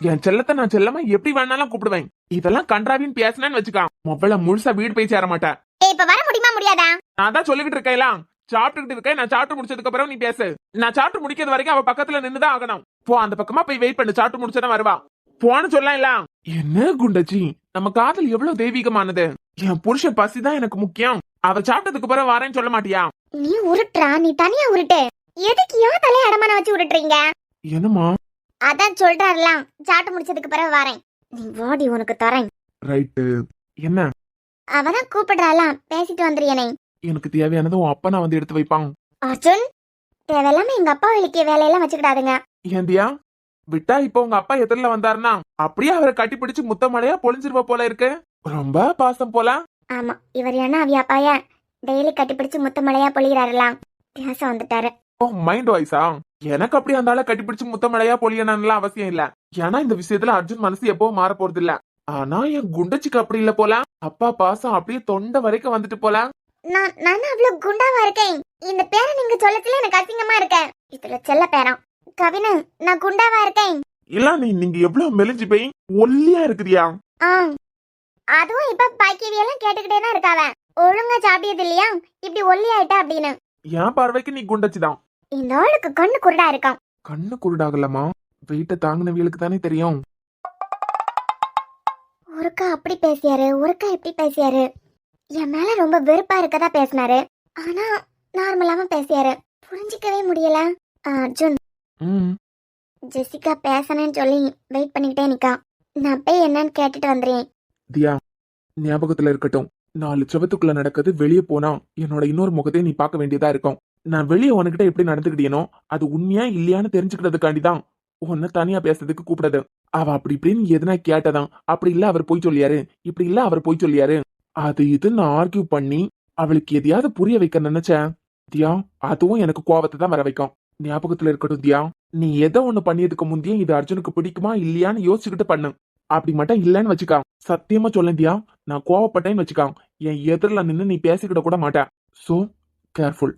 என் செல்லத்தை நான் செல்லமா எப்படி வேணாலும் கூப்பிடுவேன். இதெல்லாம் கன்றாவின்னு பேசினேன்னு வச்சுக்கான், மொபைல முழுசா வீடு போய் சேர மாட்டேன். இப்ப வர முடியுமா முடியாதா? நான் தான் சொல்லிக்கிட்டு இருக்கேன், சாப்பிட்டுக்கிட்டு இருக்கேன். நான் சாப்பிட்டு முடிச்சதுக்கு அப்புறம் நீ பேசு. நான் சாப்பிட்டு முடிக்கிறது வரைக்கும் அவ பக்கத்துல நின்னுதான் ஆகணும். போ, அந்த பக்கமா போய் வெயிட் பண்ணு. சாப்பிட்டு முடிச்சதான் வருவா. போன்னு சொல்லலாம். என்ன குண்டச்சி, நம்ம காதல் எவ்வளவு தெய்வீகமானது. என் புருஷன் பசிதான் எனக்கு முக்கியம். அவ சாப்பிட்டதுக்கு அப்புறம் வரேன்னு சொல்ல மாட்டியா? நீ உருட்டுறா, நீ தனியா உருட்டு. எதுக்கு ஏன் தலைய அடமான வச்சு உருட்டுறீங்க? என்னமா? அதான் சொல்றாருலாம், சாப்பிட்டு முடிச்சதுக்கு பிறகு வரேன். நீ வாடி, உனக்கு தரேன். ரைட்டு. என்ன? அவதான் கூப்பிடுறாலாம், பேசிட்டு வந்துறியனே. எனக்கு தேவையானது உன் அப்பா நான் வந்து எடுத்து வைப்பான். அர்ஜுன், தேவையில்லாம எங்க அப்பா வெளிக்கிய வேலையெல்லாம் வச்சுக்கிடாதுங்க. ஏந்தியா விட்டா இப்ப உங்க அப்பா எதிரில வந்தாருன்னா அப்படியே அவரை கட்டி பிடிச்சு முத்தமலையா பொழிஞ்சிருவ போல இருக்கு. ரொம்ப பாசம் போல. ஆமா, இவர் என்ன அவிய அப்பாய டெய்லி கட்டி பிடிச்சு முத்தமலையா பொழிகிறாருலாம். பேச வந்துட்டாரு. ஓ, மைண்ட் வாய்ஸா? எனக்கு அப்படி அந்த ஆளை கட்டி பிடிச்சு முத்தமலையா பொழியணும்லாம் அவசியம் இல்ல. ஏன்னா இந்த விஷயத்துல அர்ஜுன் மனசு எப்பவும் மாற போறது இல்ல. ஆனா என் குண்டச்சிக்கு அப்படி இல்ல போல. அப்பா பாசம் அப்படியே தொண்டை வரைக்கும் வந்துட்டு போல. நான் அவ்வளவு குண்டாவா இருக்கேன்? இந்த பேரை நீங்க சொல்லத்துல எனக்கு அசிங்கமா இருக்க. இதுல செல்ல பேரம். கவினு, நான் குண்டாவா இருக்கேன்? இல்ல, நீங்க எவ்வளவு மெலிஞ்சு போய் ஒல்லியா இருக்குறியா? அதுவும் இப்ப பாக்கியவியெல்லாம் கேட்டுக்கிட்டே தான் இருக்காவ. ஒழுங்கா சாப்பிட்டது இல்லையா, இப்படி ஒல்லி ஆயிட்டா அப்படின்னு. என் பார்வைக்கு நீ குண்டச்சிதான். இந்த ஆளுக்கு கண்ணு குருடா இருக்கான். கண்ணு குருடாகலமா, வெயிட்ட தாங்கினவியலுக்கு தானே தெரியும். ஒருக்கா அப்படி பேசியாரு, ஒருக்கா எப்படி பேசியாரு. என் மேல ரொம்ப வெறுப்பா இருக்கதா பேசினாரு. ஆனா நார்மலாவும் பேசியாரு. புரிஞ்சிக்கவே முடியல. அர்ஜுன், ஜெசிகா பேசணும்னு சொல்லி வெயிட் பண்ணிக்கிட்டே நிக்கா. நான் போய் என்னன்னு கேட்டுட்டு வந்துறேன். தியா, ஞாபகத்துல இருக்கட்டும், 4 செவத்துக்குள்ள நடக்குது. வெளியே போனா என்னோட இன்னொரு முகத்தையும் நீ பார்க்க வேண்டியதா இருக்கும். நான் வெளியே உனக்கிட்ட எப்படி நடந்துக்கிட்டேனோ அது உண்மையா இல்லையான்னு தெரிஞ்சுக்கிறதுக்காண்டிதான் உன்னை தனியா பேசுறதுக்கு கூப்பிடுது. அவ அப்படி இப்படின்னு எதுனா கேட்டதான். அப்படி இல்ல அவர் போய் சொல்லியாரு, இப்படி இல்ல அவர் போய் சொல்லியாரு, அது இதுன்னு ஆர்கியூ பண்ணி அவளுக்கு எதையாவது புரிய வைக்க நினைச்சேன் தியா. அதுவும் எனக்கு கோவத்தை தான் வர வைக்கும். ஞாபகத்துல இருக்கட்டும் தியா, நீ எதை ஒண்ணு பண்ணியதுக்கு முந்தைய இது அர்ஜுனுக்கு பிடிக்குமா இல்லையான்னு யோசிச்சுக்கிட்டு பண்ணு. அப்படி மட்டும் இல்லன்னு வச்சுக்கா, சத்தியமா சொல்லேன் தியா, நான் கோவப்பட்டேன்னு வச்சுக்கா, என் எதிரில நின்னு நீ பேசிக்கிட கூட மாட்டேன். So careful.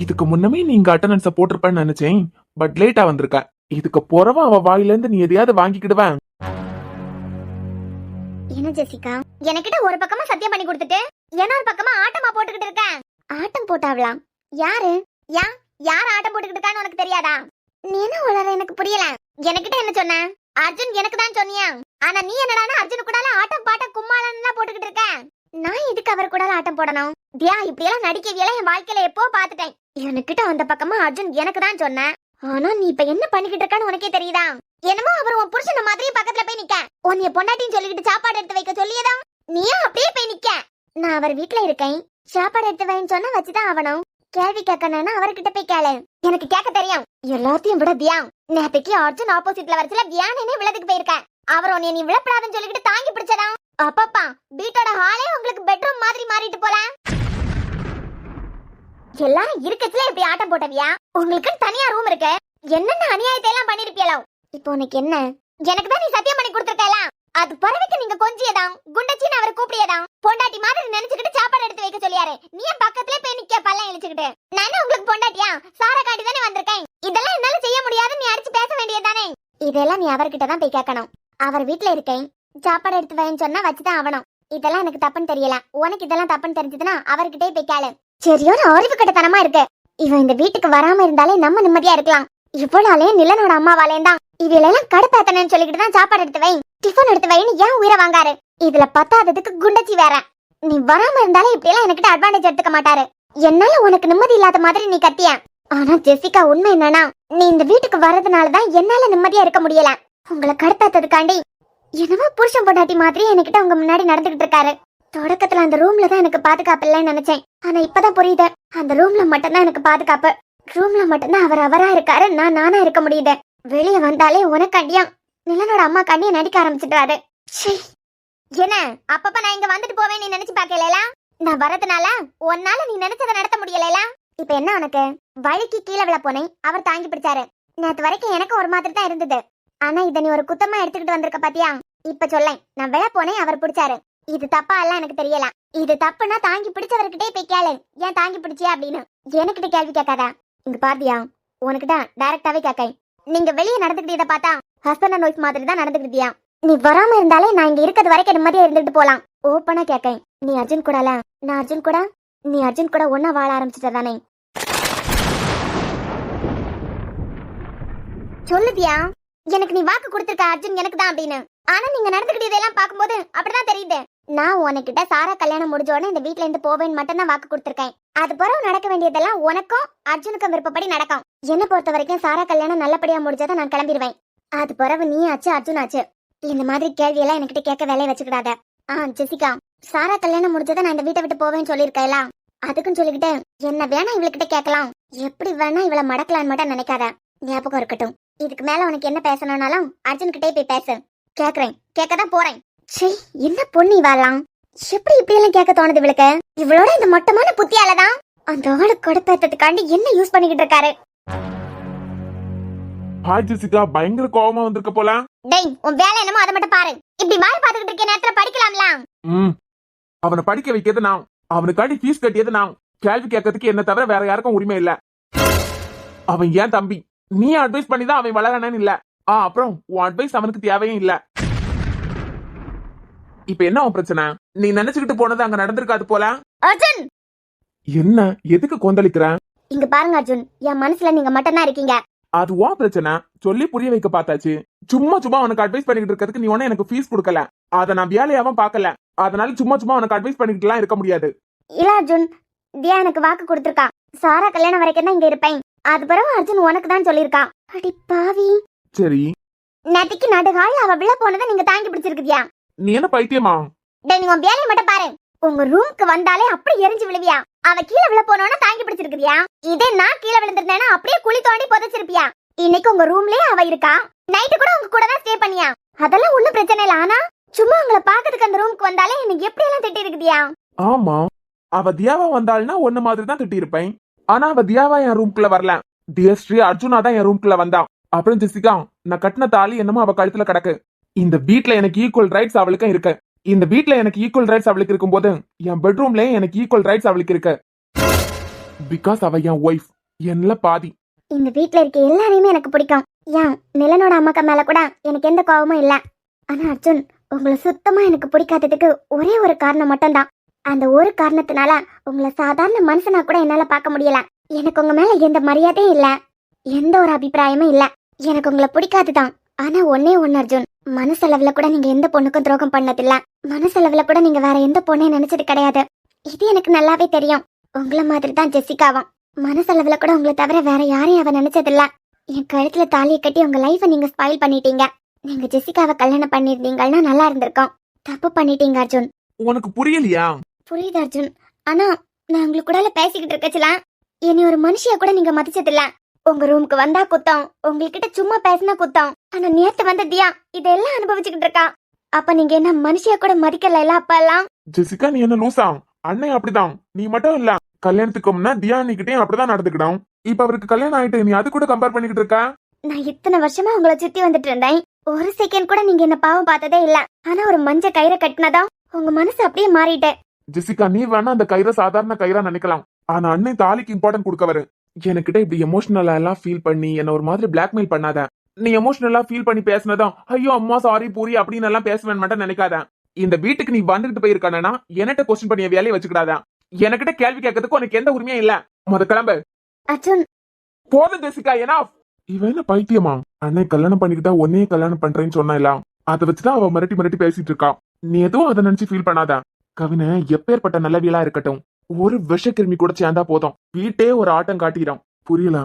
இதுக்கு முன்னமே நீங்க அட்டண்டன்ஸ போட்டிருப்பேன்னு நினைச்சேன், பட் லேட்டா வந்திருக்க. இதுக்கு புறவா அவ வாயில இருந்து நீ எதையாவது வாங்கிக்கிடுவேன். என்ன ஜெசிகா, எனக்கிட்ட ஒரு பக்கமா சத்தியம் பண்ணி கொடுத்துட்டு இன்னொரு பக்கமா ஆட்டமா போட்டுக்கிட்டு இருக்க. ஆட்டம் போட்டாவலாம்? யாரு? யார் ஆட்டம் போட்டுக்கிட்டு இருக்கான்னு உனக்கு தெரியாதா? நீ என்ன உளற? எனக்கு புரியல. எனக்கிட்ட என்ன சொன்ன? அர்ஜுன் எனக்கு தான் சொன்னியா? ஆனா நீ என்னடானா அர்ஜுன் கூட ஆட்டம் பாட்டம் கும்மாளன்னு போட்டுக்கிட்டு இருக்க. நான் எதுக்கு அவர் கூட ஆட்டம் போடணும்? தியா, இப்படி எல்லாம் நடிக்கவியெல்லாம் என் வாழ்க்கையில எப்போ பாத்துட்டேன். எனக்கிட்ட அந்த பக்கமா அர்ஜுன் எனக்கு தான் சொன்ன. ஆனா நீ இப்ப என்ன பண்ணிக்கிட்டு இருக்கான்னு உனக்கே தெரியுதா? என்னமோ அவர் உன் புருஷன் மாதிரி பக்கத்துல போய் நிக்க, உன்னைய பொண்டாட்டின்னு சொல்லிக்கிட்டு சாப்பாடு எடுத்து வைக்க சொல்லியதா நீயா அப்படியே போய் நிக்க. நான் அவர் வீட்டுல இருக்கேன், சாப்பாடு எடுத்து வைன்னு சொன்னா வச்சுதான் ஆகணும். கேள்வி கேட்கணும்னா அவர்கிட்ட போய் கேளு. எனக்கு கேட்க தெரியும். எல்லாத்தையும் விட தியா, நேத்தைக்கு அர்ஜுன் ஆப்போசிட்ல வரச்சுல தியானே விளதுக்கு போயிருக்க. அவர் உன்னை நீ விழப்படாதுன்னு சொல்லிக்கிட்டு தாங்கி பிடிச்சதா? அப்பப்பா, வீட்டோட ஹாலே உங்களுக்கு பெட்ரூம் மாதிரி மாறிட்டு போல. எல்லாரும் இருக்கச்சுல இப்படி ஆட்டம் போட்டவியா? உங்களுக்கு தனியா ரூம் இருக்கு. என்னென்ன அநியாயத்தை எல்லாம் பண்ணிருப்பியலோ. இப்போ உனக்கு என்ன? எனக்கு தான் நீ சத்தியம் பண்ணி கொடுத்துருக்கல. அது பறவைக்கு நீங்க கொஞ்சியதான் குண்டச்சின்னு அவர் கூப்பிடியதான் பொண்டாட்டி மாதிரி நினைச்சுக்கிட்டு சாப்பாடு எடுத்து வைக்க சொல்லியாரு. நீ பக்கத்துல போய் நிக்க பல்ல இழிச்சுக்கிட்டு. நான் உங்களுக்கு பொண்டாட்டியா? சாரா காட்டி தானே வந்திருக்கேன். இதெல்லாம் என்னால செய்ய முடியாது. நீ அடிச்சு பேச வேண்டியதானே. இதெல்லாம் நீ அவர்கிட்ட தான் போய் கேட்கணும். அவர் வீட்டுல இருக்கேன், சாப்பாடு எடுத்து வைன்னு சொன்னா வச்சுதான் ஆகணும். இதெல்லாம் எனக்கு தப்புன்னு தெரியல. உனக்கு இதெல்லாம் தப்புன்னு தெரிஞ்சதுன்னா அவர்கிட்டே போய் கேளு. சரியான அறிவு கட்டத்தனமா இருக்கு. இவன் இந்த வீட்டுக்கு வராம இருந்தாலே நம்ம நிம்மதியா இருக்கலாம். இவ்வளவு நிலனோட அம்மாவாலேயும் தான் இவையெல்லாம் கடுப்பேத்தனன்னு சொல்லிக்கிட்டு தான் சாப்பாடு எடுத்து வை, டிஃபன் எடுத்து வைன்னு ஏன் உயிரை வாங்காரு. இதுல பத்தாததுக்கு குண்டச்சி வேற. நீ வராம இருந்தாலே இப்படி எல்லாம் என்கிட்ட அட்வான்டேஜ் எடுத்துக்க மாட்டாரு. என்னால உனக்கு நிம்மதி இல்லாத மாதிரி நீ கத்திய. ஆனா ஜெசிகா, உண்மை என்னன்னா நீ இந்த வீட்டுக்கு வர்றதுனாலதான் என்னால நிம்மதியா இருக்க முடியல. உங்களை கடுப்பேத்ததுக்காண்டி என்னவோ புருஷன் பொண்டாட்டி மாதிரி என்கிட்ட உங்க முன்னாடி நடந்துகிட்டு இருக்காரு. தொடக்கத்துல அந்த ரூம்ல தான் எனக்கு பாதுகாப்பு இல்லைன்னு நினைச்சேன். ஆனா இப்பதான் புரியுது, அந்த ரூம்ல மட்டும்தான் எனக்கு பாதுகாப்பு. ரூம்ல மட்டும்தான் அவர் அவரா இருக்காரு, நான் நானா இருக்க முடியுது. வெளிய வந்தாலே உனக்காண்டியா நிலனோட அம்மா காண்டியா நடிக்க ஆரம்பிச்சிட்டாரு. என்ன அப்பப்ப நான் இங்க வந்துட்டு போவேன் நீ நினைச்சு பாக்கல? நான் வரதுனால உன்னால நீ நினைச்சதை நடத்த முடியல. இப்ப என்ன உனக்கு? வழிக்கு கீழே விழ போனேன், அவர் தாங்கி பிடிச்சாரு. நேத்து வரைக்கும் எனக்கு ஒரு மாதிரி தான் இருந்தது. ஆனா இத நீ ஒரு குத்தமா எடுத்துக்கிட்டு வந்திருக்க பாத்தியா? இப்ப சொல்லேன், நான் விழ போனேன், அவர் பிடிச்சாரு. இது தப்பா எல்லாம் எனக்கு தெரியல. இது தப்புன்னா தாங்கி பிடிச்சவர்கிட்டே போய் கேளு, ஏன் தாங்கி பிடிச்சியா அப்படின்னு. எனக்கிட்ட கேள்வி கேட்காதா? இங்க பாத்தியா, உனக்கிட்ட டைரக்டாவே கேட்கேன். நீங்க வெளியே நடந்துக்கிட்டத பார்த்தா ஹஸ்பண்ட் அண்ட் ஒய்ஃப் மாதிரி தான் நடந்துக்கிட்டியா? நீ வராம இருந்தாலே நான் இங்க இருக்கிறது வரைக்கும் நிம்மதியா இருந்துட்டு போலாம். ஓப்பனா கேட்கேன், நீ அர்ஜுன் கூட நான் அர்ஜுன் கூட நீ அர்ஜுன் கூட ஒன்னா வாழ ஆரம்பிச்சிட்டதானே? சொல்லுதியா? எனக்கு நீ வாக்கு கொடுத்திருக்க அர்ஜுன் எனக்கு தான் அப்படின்னு. ஆனா நீங்க நடந்துக்கிட்டதெல்லாம் பாக்கும்போது அப்படிதான் தெரியுது. நான் உனக்கிட்ட சாரா கல்யாணம் முடிஞ்ச உடனே இந்த வீட்ல இருந்து போவேன்னு மட்டும் தான் வாக்கு கொடுத்திருக்கேன். அது பிறகு நடக்க வேண்டியதெல்லாம் உனக்கும் அர்ஜுனுக்கும் விருப்பப்படி நடக்கும். என்ன பொறுத்த வரைக்கும் சாரா கல்யாணம் நல்லபடியா முடிஞ்சதை நான் கிளம்பிடுவேன். அது பிறகு நீ ஆச்சு அர்ஜுன் ஆச்சு. இந்த மாதிரி கேள்வி எல்லாம் என்கிட்ட கேட்க வேலையை வச்சுக்கிடாத. ஜெசிகா, சாரா கல்யாணம் முடிஞ்சதை நான் இந்த வீட்டை விட்டு போவேன்னு சொல்லியிருக்கல, அதுக்குன்னு சொல்லிக்கிட்டு என்ன வேணா இவளுக்கிட்ட கேட்கலாம், எப்படி வேணா இவளை மடக்கலான்னு மட்டும் நினைக்காத. ஞாபகம் இருக்கட்டும். இதுக்கு மேல உனக்கு என்ன பேசணும்னாலும் அர்ஜுன் கிட்டே போய் பேசு. கேக்குறேன், கேட்கதான் போறேன். சரி, என்ன பொண்ணு இவாளாம்? எப்படி இப்படி எல்லாம் கேட்க தோணுது இவளுக்கு? இவளோட இந்த மொட்டமான புத்தியாலதான் அந்த ஆளு கொடுப்பேத்ததுக்காண்டி என்ன யூஸ் பண்ணிக்கிட்டு இருக்காரு. ஹாய் ஜெசிகா, பயங்கர கோவமா வந்திருக்க போல. டேய், உன் வேலை என்னமோ அதை மட்டும் பாரு. இப்படி மாறி பாத்துக்கிட்டு இருக்க நேரத்துல படிக்கலாம்ல. அவனை படிக்க வைக்கிறது நான், அவனுக்காண்டி ஃபீஸ் கட்டியது நான். கேள்வி கேட்கறதுக்கு என்ன தவிர வேற யாருக்கும் உரிமை இல்ல. அவன் ஏன் தம்பி, நீ அட்வைஸ் பண்ணி தான் அவன் வளரானு இல்ல. அப்புறம் உன் அட்வைஸ் அவனுக்கு தேவையும் இல்ல. இப்ப என்ன உன் பிரச்சனை? நீ நினைச்சுக்கிட்டு போனது அங்க நடந்திருக்காது போல. அர்ஜுன், என்ன எதுக்கு கொந்தளிக்கிற? இங்க பாருங்க அர்ஜுன், என் மனசுல நீங்க மட்டும் தான் இருக்கீங்க. அது உன் பிரச்சனை, சொல்லி புரிய வைக்க பார்த்தாச்சு. சும்மா சும்மா அவனுக்கு அட்வைஸ் பண்ணிக்கிட்டு இருக்கிறதுக்கு நீ ஒன்னும் எனக்கு ஃபீஸ் கொடுக்கல, அத நான் வேலையாவும் பாக்கல. அதனால சும்மா சும்மா அவனுக்கு அட்வைஸ் பண்ணிக்கிட்டு எல்லாம் இருக்க முடியாது. இல்ல அர்ஜுன், தியா எனக்கு வாக்கு கொடுத்திருக்கா, சாரா கல்யாணம் வரைக்கும் தான் இங்க இருப்பேன். அது பிறகு அர்ஜுன் உனக்கு தான் சொல்லிருக்கா. அடி பாவி. சரி, நேத்திக்கு நடுகால அவ விழ போனதை நீங்க தாங்கி பிடிச்சிருக்கியா? நீ என்ன பைத்தியமா? டேய், நீ உன் வேலையை மட்டும் பாரு. உங்க ரூமுக்கு வந்தாலே அப்படி எரிஞ்சு விழுவியா? அவ கீழே விழ போனோன்னா தாங்கி பிடிச்சிருக்கியா? இதே நான் கீழே விழுந்திருந்தேன்னா அப்படியே குழி தோண்டி புதைச்சிருப்பியா? இன்னைக்கு உங்க ரூம்லயே அவ இருக்கா, நைட்டு கூட உங்க கூட தான் ஸ்டே பண்ணியா? அதெல்லாம் ஒண்ணும் பிரச்சனை இல்ல. ஆனா சும்மா உங்களை பாக்கிறதுக்கு அந்த ரூமுக்கு வந்தாலே எனக்கு எப்படி எல்லாம் திட்டி இருக்குதியா? ஆமா, அவ தியாவா வந்தாள்னா ஒன்ன மாதிரி தான் திட்டி இருப்பேன். ஆனா அவ தியாவா என் ரூம்குள்ள வரல, டிஎஸ்ட்ரி அர்ஜுனா தான் என் ரூம்குள்ள வந்தான். அப்புறம் ஜெசிகா, நான் கட்டின தாலி என்னமோ அவ கழுத்துல கிடக்கு. இந்த வீட்ல எனக்கு ஈக்குவல் ரைட்ஸ் அவளுக்கும் இருக்கு. இந்த வீட்ல எனக்கு ஈக்குவல் ரைட்ஸ் அவளுக்கு இருக்கும் போது என் பெட்ரூம்ல எனக்கு ஈக்குவல் ரைட்ஸ் அவளுக்கு இருக்கு. பிகாஸ் அவ என் ஒய்ஃப், என்னல பாதி. இந்த வீட்ல இருக்க எல்லாரையுமே எனக்கு பிடிக்கும். ஏன் நிலனோட அம்மாக்க மேல கூட எனக்கு எந்த கோபமும் இல்ல. ஆனா அர்ஜுன், உங்களை சுத்தமா எனக்கு பிடிக்காததுக்கு ஒரே ஒரு காரணம் மட்டும்தான். அந்த ஒரு காரணத்தினால உங்களை சாதாரண மனுஷனா கூட என்னால பார்க்க முடியல. எனக்கு உங்க மேல எந்த மரியாதையும் இல்ல, எந்த ஒரு அபிப்பிராயமும் இல்ல. எனக்கு உங்களை பிடிக்காதுதான். ஆனா ஒன்னே ஒன்னு அர்ஜுன், மனசளவுல கூட நீங்க எந்த பொண்ணுக்கும் துரோகம் பண்ணதில்ல. மனசளவுல கூட நீங்க வேற எந்த பொண்ணையும் நினைச்சது கிடையாது. இது எனக்கு நல்லாவே தெரியும். உங்களை மாதிரி தான் ஜெசிகாவும். மனசளவுல கூட உங்களை தவிர வேற யாரையும் அவ நினைச்சதில்ல. என் கழுத்துல தாலியை கட்டி உங்க லைஃபை நீங்க ஸ்பாயில் பண்ணிட்டீங்க. நீங்க ஜெசிகாவை கல்யாணம் பண்ணிருந்தீங்கன்னா நல்லா இருந்திருக்கும். தப்பு பண்ணிட்டீங்க அர்ஜுன். உனக்கு புரியலையா? புரியுது அர்ஜுன். ஆனா நான் உங்களுக்கு கூட பேசிக்கிட்டு இருக்கச்சுல இனி ஒரு மனுஷிய கூட நீங்க மதிச்சதில்ல. உங்க ரூமுக்கு வந்தா குத்தம், உங்ககிட்ட சும்மா பேசினா குத்தம். ஆனா நேத்து வந்த தியா இதெல்லாம் அனுபவிச்சுக்கிட்டு இருக்கா. அப்ப நீங்க என்ன மனுஷிய கூட மதிக்கல அப்ப எல்லாம்? ஜெசிகா நீ என்ன லூசா? அண்ணன் அப்படிதான். நீ மட்டும் இல்ல, கல்யாணத்துக்கு முன்னா தியா நீக்கிட்டே அப்படிதான் நடந்துக்கிடும். இப்ப அவருக்கு கல்யாணம் ஆயிட்டு நீ அது கூட கம்பேர் பண்ணிக்கிட்டு இருக்க? நான் இத்தனை வருஷமா உங்களை சுத்தி வந்துட்டு இருந்தேன். ஒரு செகண்ட் கூட நீங்க என்ன பாவம் பார்த்ததே இல்ல. ஆனா ஒரு மஞ்ச கயிறை கட்டினதா உங்க மனசு அப்படியே மாறிட்டு. ஜெசிகா நீ வேணா அந்த கயிறை சாதாரண கயிறா நினைக்கலாம். ஆனா அண்ணன் தாலிக்கு இம்பார்ட்டன்ட் கொடுக்கவரு. எனக்கிட்ட இப்படி எமோஷனலா எல்லாம் ஃபீல் பண்ணி என்ன ஒரு மாதிரி பிளாக்மெயில் பண்ணாத. நீ எமோஷனலா ஃபீல் பண்ணி பேசினதும் ஐயோ அம்மா சாரி பூரி அப்படின்னு எல்லாம் பேசுவேன் மட்டும் நினைக்காத. இந்த வீட்டுக்கு நீ வந்துட்டு போயிருக்கானா என்கிட்ட கொஸ்டின் பண்ணிய வேலையை வச்சுக்கிடாத. எனக்கிட்ட கேள்வி கேட்கறதுக்கு உனக்கு எந்த உரிமையும் இல்ல. முத கிளம்பு. அர்ஜுன் போதும் ஜெசிகா, ஏன்னா இவன் என்ன பைத்தியமா? அண்ணன் கல்யாணம் பண்ணிக்கிட்டா ஒன்னே கல்யாணம் பண்றேன்னு சொன்னா அதை வச்சுதான் அவ மிரட்டி மிரட்டி பேசிட்டு இருக்கா. நீ எதுவும் அதை நினைச்சு ஃபீல் பண்ணாத. கவினை எப்பேற்பட்ட நல்லவியலா இருக்கட்டும், ஒரு விஷக்கிருமி கூட சேர்ந்தா போதும் வீட்டே ஒரு ஆட்டம் காட்டிடும். புரியல?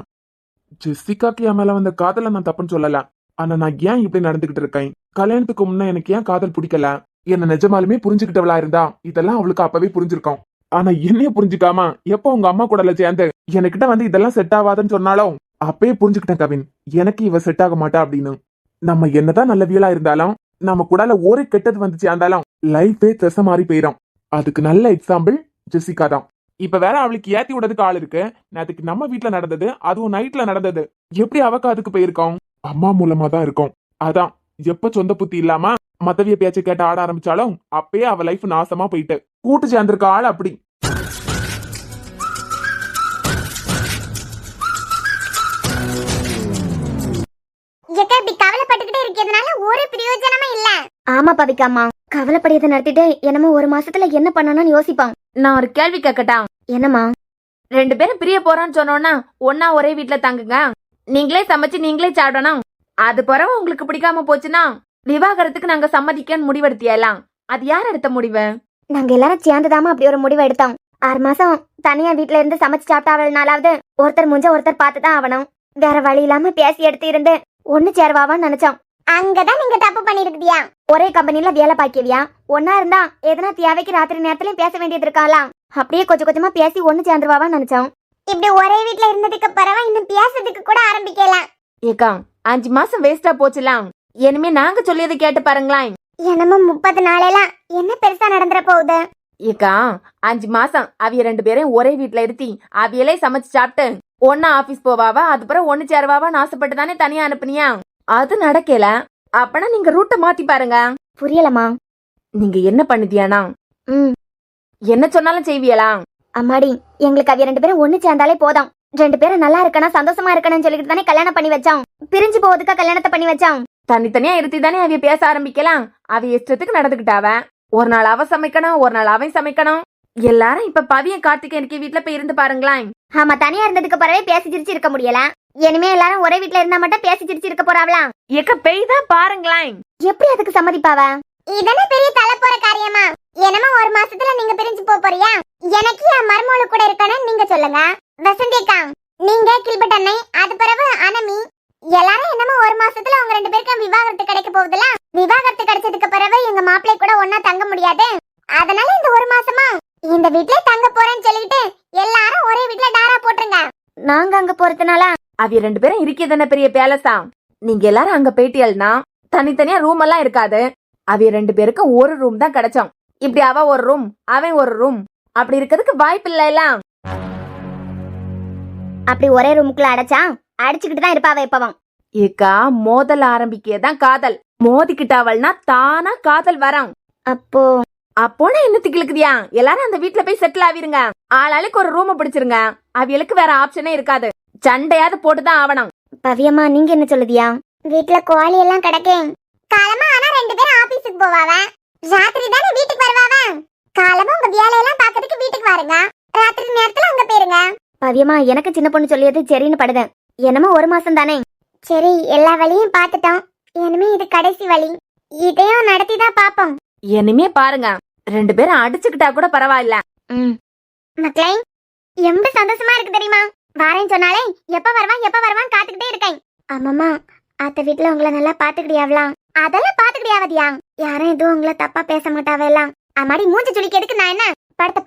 ஜெசிகாக்கு என் மேல வந்த காதல நான் தப்புன்னு சொல்லல. ஆனா நான் ஏன் இப்படி நடந்துகிட்டு இருக்கேன்? கல்யாணத்துக்கு முன்ன எனக்கு ஏன் காதல் பிடிக்கல? என்ன நிஜமாலுமே புரிஞ்சுக்கிட்டவளா இருந்தா இதெல்லாம் அவளுக்கு அப்பவே புரிஞ்சிருக்கும். ஆனா என்னைய புரிஞ்சுக்காம எப்ப உங்க அம்மா கூடல சேர்ந்து எனக்கிட்ட வந்து இதெல்லாம் செட் ஆகாதுன்னு சொன்னாலும் அப்பயே புரிஞ்சுக்கிட்டேன் கவின், எனக்கு இவ செட் ஆக மாட்டா அப்படின்னு. நம்ம என்னதான் நல்லவியலா இருந்தாலும் நம்ம கூடால ஒரு கெட்டது வந்து சேர்ந்தாலும் லைஃபே திசை மாறி போயிடும். அதுக்கு நல்ல எக்ஸாம்பிள் ஜெசிகா தான். இப்ப வேற அவளுக்கு ஏத்தி விடுறதுக்கு ஆள் இருக்கு. அதுக்கு நம்ம வீட்டுல நடந்தது, அதுவும் நைட்ல நடந்தது. எப்படி அவக்கு அதுக்கு போயிருக்கோம்? அம்மா மூலமா தான் இருக்கும். அதான் எப்ப சொந்த புத்தி இல்லாம மத்தவிய பேச்ச கேட்டு ஆட ஆரம்பிச்சாலும் அப்பயே அவ லைஃப் நாசமா போயிட்டு கூட்டு சேர்ந்திருக்க ஆள் அப்படி. கவலைப்பட்டுக்கிட்டே இருக்கிறதுனால ஒரு பிரயோஜனமும் இல்ல. ஆமா பவிக்காமா, கவலைப்படியதை நடத்திட்டு என்னமோ ஒரு மாசத்துல என்ன பண்ணணும்னு யோசிப்பான். நான் ஒரு கேள்வி கேட்கட்டா? என்னமா? 2 பேரும் பிரிய போறான்னு சொன்னோன்னா ஒன்னா ஒரே வீட்டுல தங்குங்க, நீங்களே சமைச்சு நீங்களே சாப்பிடணும். அது பிறகு உங்களுக்கு பிடிக்காம போச்சுன்னா விவாகரத்துக்கு நாங்க சம்மதிக்கன்னு முடிவெடுத்தியலாம். அது யார் எடுத்த முடிவு? நாங்க எல்லாரும் சேர்ந்துதாமா அப்படி ஒரு முடிவு எடுத்தோம். 6 மாசம் தனியா வீட்டுல இருந்து சமைச்சு சாப்பிட்டாவதுனாலாவது ஒருத்தர் முஞ்ச ஒருத்தர் பார்த்துதான் ஆகணும். வேற வழி இல்லாம பேசி எடுத்து இருந்து ஒண்ணு சேருவாவான்னு நினைச்சோம். அங்கதான் நீங்க தப்பு பண்ணிருக்கியா? ஒரே கம்பெனில வேலை பாக்கியவியா? ஒன்னா இருந்தா எதனா தேவைக்கு ராத்திரி நேரத்துலயும் பேச வேண்டியது இருக்கலாம். அப்படியே கொஞ்சம் கொஞ்சமா பேசி ஒண்ணு சேர்ந்துருவாவான்னு நினைச்சோம். இப்படி ஒரே வீட்டுல இருந்ததுக்கு பிறகு இன்னும் பேசுறதுக்கு கூட ஆரம்பிக்கல. ஏக்கா 5 மாசம் வேஸ்டா போச்சுலாம். இனிமே நாங்க சொல்லியதை கேட்டு பாருங்களேன். என்னமோ 30 நாளெல்லாம் என்ன பெருசா நடந்துற போகுது? ஏக்கா 5 மாசம் அவிய 2 பேரையும் ஒரே வீட்டுல இருத்தி அவியலே சமைச்சு சாப்பிட்டு ஒன்னா ஆபீஸ் போவாவா, அதுக்கப்புறம் ஒண்ணு சேருவாவான்னு ஆசைப்பட்டு தானே தனியா அனுப்புனியா? அது நடக்கல. அப்பனா நீங்க ரூட்டை மாத்தி பாருங்க. புரியலமா? நீங்க என்ன பண்ணுதியானா? என்ன சொன்னாலும் செய்வியலா? அம்மாடி, எங்களுக்கு அவிய 2 பேரும் ஒண்ணு சேர்ந்தாலே போதும். 2 பேரும் நல்லா இருக்கணும் சந்தோஷமா இருக்கணும்னு சொல்லிட்டு தானே கல்யாணம் பண்ணி வச்சோம். பிரிஞ்சு போவதுக்கா கல்யாணத்தை பண்ணி வச்சோம்? தனித்தனியா இருத்தி தானே அவிய பேச ஆரம்பிக்கலாம். அவிய இஷ்டத்துக்கு நடந்துகிட்டாவ. ஒரு நாள் அவ சமைக்கணும், ஒரு நாள் அவன் சமைக்கணும். எல்லாரும் இப்ப பவிய கார்த்திகை எனக்கு வீட்டுல போய் இருந்து பாருங்களேன். ஆமா, தனியா இருந்ததுக்கு பிறவே பேசி சிரிச்சு இருக்க முடியல. இனிமே எல்லாரும் ஒரே வீட்டுல இருந்தா மட்டும் பேசி சிரிச்சு இருக்க போறாவலாம். எக்க பெய் தான் பாருங்களேன். எப்படி அதுக்கு சம்மதிப்பாவ? இதென்ன பெரிய தலை போற காரியமா? என்னமோ ஒரு மாசத்துல நீங்க பிரிஞ்சு போறியா? எனக்கு என் மருமோளு கூட இருக்கணும் நீங்க சொல்லுங்க. வசந்திக்கா, நீங்க கில்பட் அண்ணை, அது பிறகு அனமி, எல்லாரும் என்னமோ ஒரு மாசத்துல உங்க 2 பேருக்கும் விவாகரத்து கிடைக்க போகுதுல. விவாகரத்து கிடைச்சதுக்கு பிறகு எங்க மாப்பிள்ளை கூட ஒன்னா தங்க முடியாது. அதனால இந்த ஒரு மாசமா இந்த வீட்ல தங்க போறேன்னு சொல்லிட்டு எல்லாரும் ஒரே வீட்டுல டாரா போட்டுருங்க. நாங்க அங்க போறதுனால அவிய 2 பேரும் இருக்கதானே பெரிய பேலஸா. நீங்க எல்லாரும் அங்க போயிட்டியல்னா தனித்தனியா ரூம் எல்லாம் இருக்காது. அவிய 2 பேருக்கும் ஒரு ரூம் தான் கிடைச்சோம். இப்படி அவ ஒரு ரூம் அவன் ஒரு ரூம் அப்படி இருக்கிறதுக்கு வாய்ப்பு இல்ல. எல்லாம் அப்படி ஒரே ரூமுக்குள்ள அடைச்சா அடிச்சுக்கிட்டு தான் இருப்பாவ இப்பவும். ஏக்கா மோதல் ஆரம்பிக்கதான் காதல். மோதிக்கிட்டாவள்னா தானா காதல் வரும். அப்போனா என்ன திக்கிலுக்குதியா? எல்லாரும் அந்த வீட்டுல போய் செட்டில் ஆவிருங்க. ஆளாளுக்கு ஒரு ரூம் பிடிச்சிருங்க. அவியலுக்கு வேற ஆப்ஷனே இருக்காது. சண்டையாவது போட்டுதான் ஆவணும். பவியம்மா, நீங்க என்ன சொல்லுதியா? வீட்டுல கோழி எல்லாம் கிடக்கு. காலமா ஆனா 2 பேரும் ஆபீஸுக்கு போவாவ. ராத்திரி தானே வீட்டுக்கு வருவாவ. காலமா உங்க வேலையெல்லாம் பாக்கிறதுக்கு வீட்டுக்கு வாருங்க, ராத்திரி நேரத்துல அங்க போயிருங்க. பவியம்மா, எனக்கு சின்ன பொண்ணு சொல்லியது சரின்னு படுது. என்னமோ 1 மாசம் தானே. சரி, எல்லா வழியும் பார்த்துட்டோம், இனிமே இது கடைசி வழி, இதையும் நடத்திதான் பாப்போம். இனிமே பாருங்க, 2 பேரும் அடிச்சுக்கிட்டா கூட பரவாயில்ல. மக்களே, எம்பி சந்தோஷமா இருக்கு தெரியுமா? வாரேன்னு சொன்னாலே எப்ப வருவான் காத்துக்கிட்டே இருக்கேன். ஆமாமா, அத்த வீட்டுல உங்களை நல்லா பாத்துக்கிட்டியாவலாம்? அதெல்லாம் பாத்துக்கிட்டியாவதியா? யாரும் எதுவும் உங்களை தப்பா பேச மாட்டாவெல்லாம். அம்மாடி, மூஞ்சி சுளிக்கிறதுக்கு நான் என்ன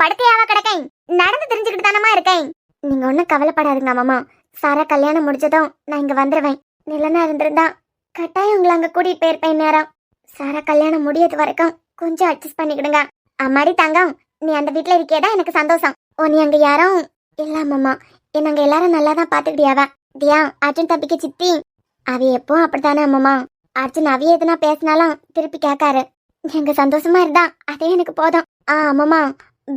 படுக்கையாவா கிடக்கேன்? நடந்து தெரிஞ்சுக்கிட்டு தானமா இருக்கேன். நீங்க ஒன்னும் கவலைப்படாதுங்க மாமா. சாரா கல்யாணம் முடிஞ்சதும் நான் இங்க வந்துருவேன். நிலனா இருந்திருந்தா கட்டாயம் உங்களை அங்க கூட்டிட்டு போயிருப்பேன் நேரம். சாரா கல்யாணம் முடியது வரைக்கும் கொஞ்சம் அட்ஜஸ்ட் பண்ணிக்கிடுங்க. அம்மாடி தங்கம், நீ அந்த வீட்டுல இருக்கியதான் எனக்கு சந்தோஷம். நீ அங்க யாரும் இல்லாமம்மா, நாங்க எல்லாரும் நல்லா தான் பாத்துக்கிட்டியாவ. தியா, அர்ஜுன் தம்பிக்கு சித்தி, அவ எப்பவும் அப்படித்தானே அம்மம்மா. அர்ஜுன் அவைய எதுனா பேசினாலும் திருப்பி கேட்காரு. எங்க சந்தோஷமா இருந்தா அதே எனக்கு போதும். அம்மம்மா,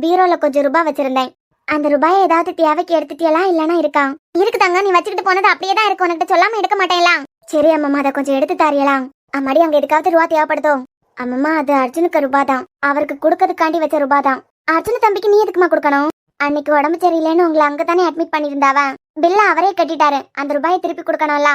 பீரோல கொஞ்சம் ரூபாய் வச்சிருந்தேன். அந்த ரூபாயை ஏதாவது தேவைக்கு எடுத்துட்டியலா இல்லனா இருக்கா? இருக்குதாங்க, நீ வச்சுக்கிட்டு போனது அப்படியே தான் இருக்கு, உனக்கு சொல்லாம எடுக்க மாட்டேங்களா? சரி அம்மம்மா, அதை கொஞ்சம் எடுத்து தாரியலா? அம்மாடி, அங்க எதுக்காவது ரூபா தேவைப்படுதோ? அம்மம்மா, அது அர்ஜுனுக்கு ரூபா தான், அவருக்கு கொடுக்கறதுக்காண்டி வச்ச ரூபா தான். அர்ஜுன தம்பிக்கு நீ எதுக்குமா கொடுக்கணும்? அன்னைக்கு உடம்பு சரியில்லைன்னு உங்களை அங்கதானே அட்மிட் பண்ணிருந்தாவ. பில்ல அவரே கட்டிட்டாரு, அந்த ரூபாயை திருப்பி கொடுக்கணும்ல.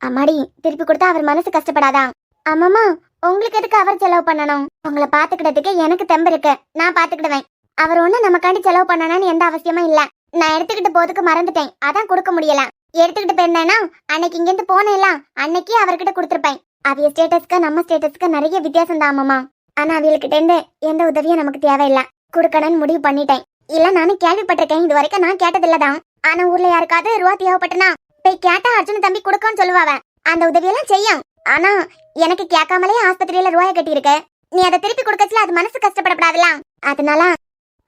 அம்மாடி, திருப்பி கொடுத்தா அவர் மனசு கஷ்டப்படாதா? அம்மம்மா, உங்களுக்கு எதுக்கு அவர் செலவு பண்ணணும்? உங்களை பாத்துக்கிட்டதுக்கு எனக்கு தெம்பு இருக்கு, நான் பாத்துக்கிடுவேன். அவர் ஒண்ணு நமக்காண்டி செலவு பண்ணணும்னு எந்த அவசியமும் இல்ல. நான் எடுத்துக்கிட்டு போறதுக்கு மறந்துட்டேன், அதான் கொடுக்க முடியல. எடுத்துக்கிட்டு போயிருந்தேன்னா அன்னைக்கு இங்கிருந்து போனேல, அன்னைக்கு அவர்கிட்ட கொடுத்துருப்பேன். அவிய ஸ்டேட்டஸ்க்கு நம்ம ஸ்டேட்டஸ்க்கு நிறைய வித்தியாசம் தான் அம்மம்மா. ஆனா அவியல்கிட்ட இருந்து எந்த உதவியும் நமக்கு தேவையில்லை, கொடுக்கணும்னு முடிவு பண்ணிட்டேன். இல்ல, நானும் கேள்விப்பட்டிருக்கேன், இது வரைக்கும் நான் கேட்டதில்லதான். ஆனா ஊர்ல யாருக்காவது ரூபா தேவைப்பட்டனா போய் கேட்டா அர்ஜுன தம்பி கொடுக்கன்னு சொல்லுவாவ. அந்த உதவியெல்லாம் செய்யும். ஆனா எனக்கு கேட்காமலே ஆஸ்பத்திரியில ரூபாயை கட்டி இருக்கு. நீ அதை திருப்பி கொடுக்கச்சுல அது மனசு கஷ்டப்படப்படாதலாம். அதனால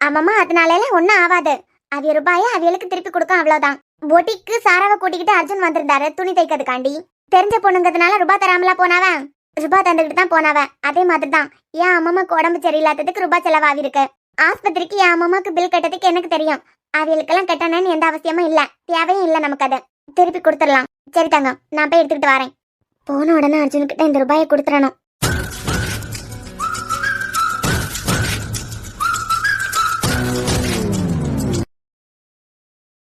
ஆமாமா, அதனால ஒன்னும் ஆகாது. அவிய ரூபாய அவியலுக்கு திருப்பி கொடுக்கும், அவ்வளவுதான். பொட்டிக்கு சாராவை கூட்டிக்கிட்டு அர்ஜுன் வந்திருந்தாரு துணி தைக்கிறதுக்காண்டி. தெரிஞ்ச பொண்ணுங்கிறதுனால ரூபா தராமலா போனாவ? ரூபா தந்துக்கிட்டு தான் போனாவ. அதே மாதிரிதான் என் அம்மாக்கு உடம்பு சரியில்லாததுக்கு ரூபாய் செலவாவி இருக்கு. ஆஸ்பத்திரிக்கு என் அம்மாக்கு பில் கட்டதுக்கு எனக்கு தெரியும். அவியலுக்கெல்லாம் கட்டணும்னு எந்த அவசியமும் இல்ல, தேவையும் இல்ல நமக்கு. அதை திருப்பி கொடுத்துடலாம். சரி தங்க, நான் போய் எடுத்துக்கிட்டு வரேன். போன உடனே அர்ஜுனுக்கிட்ட இந்த ரூபாயை கொடுத்துடணும்.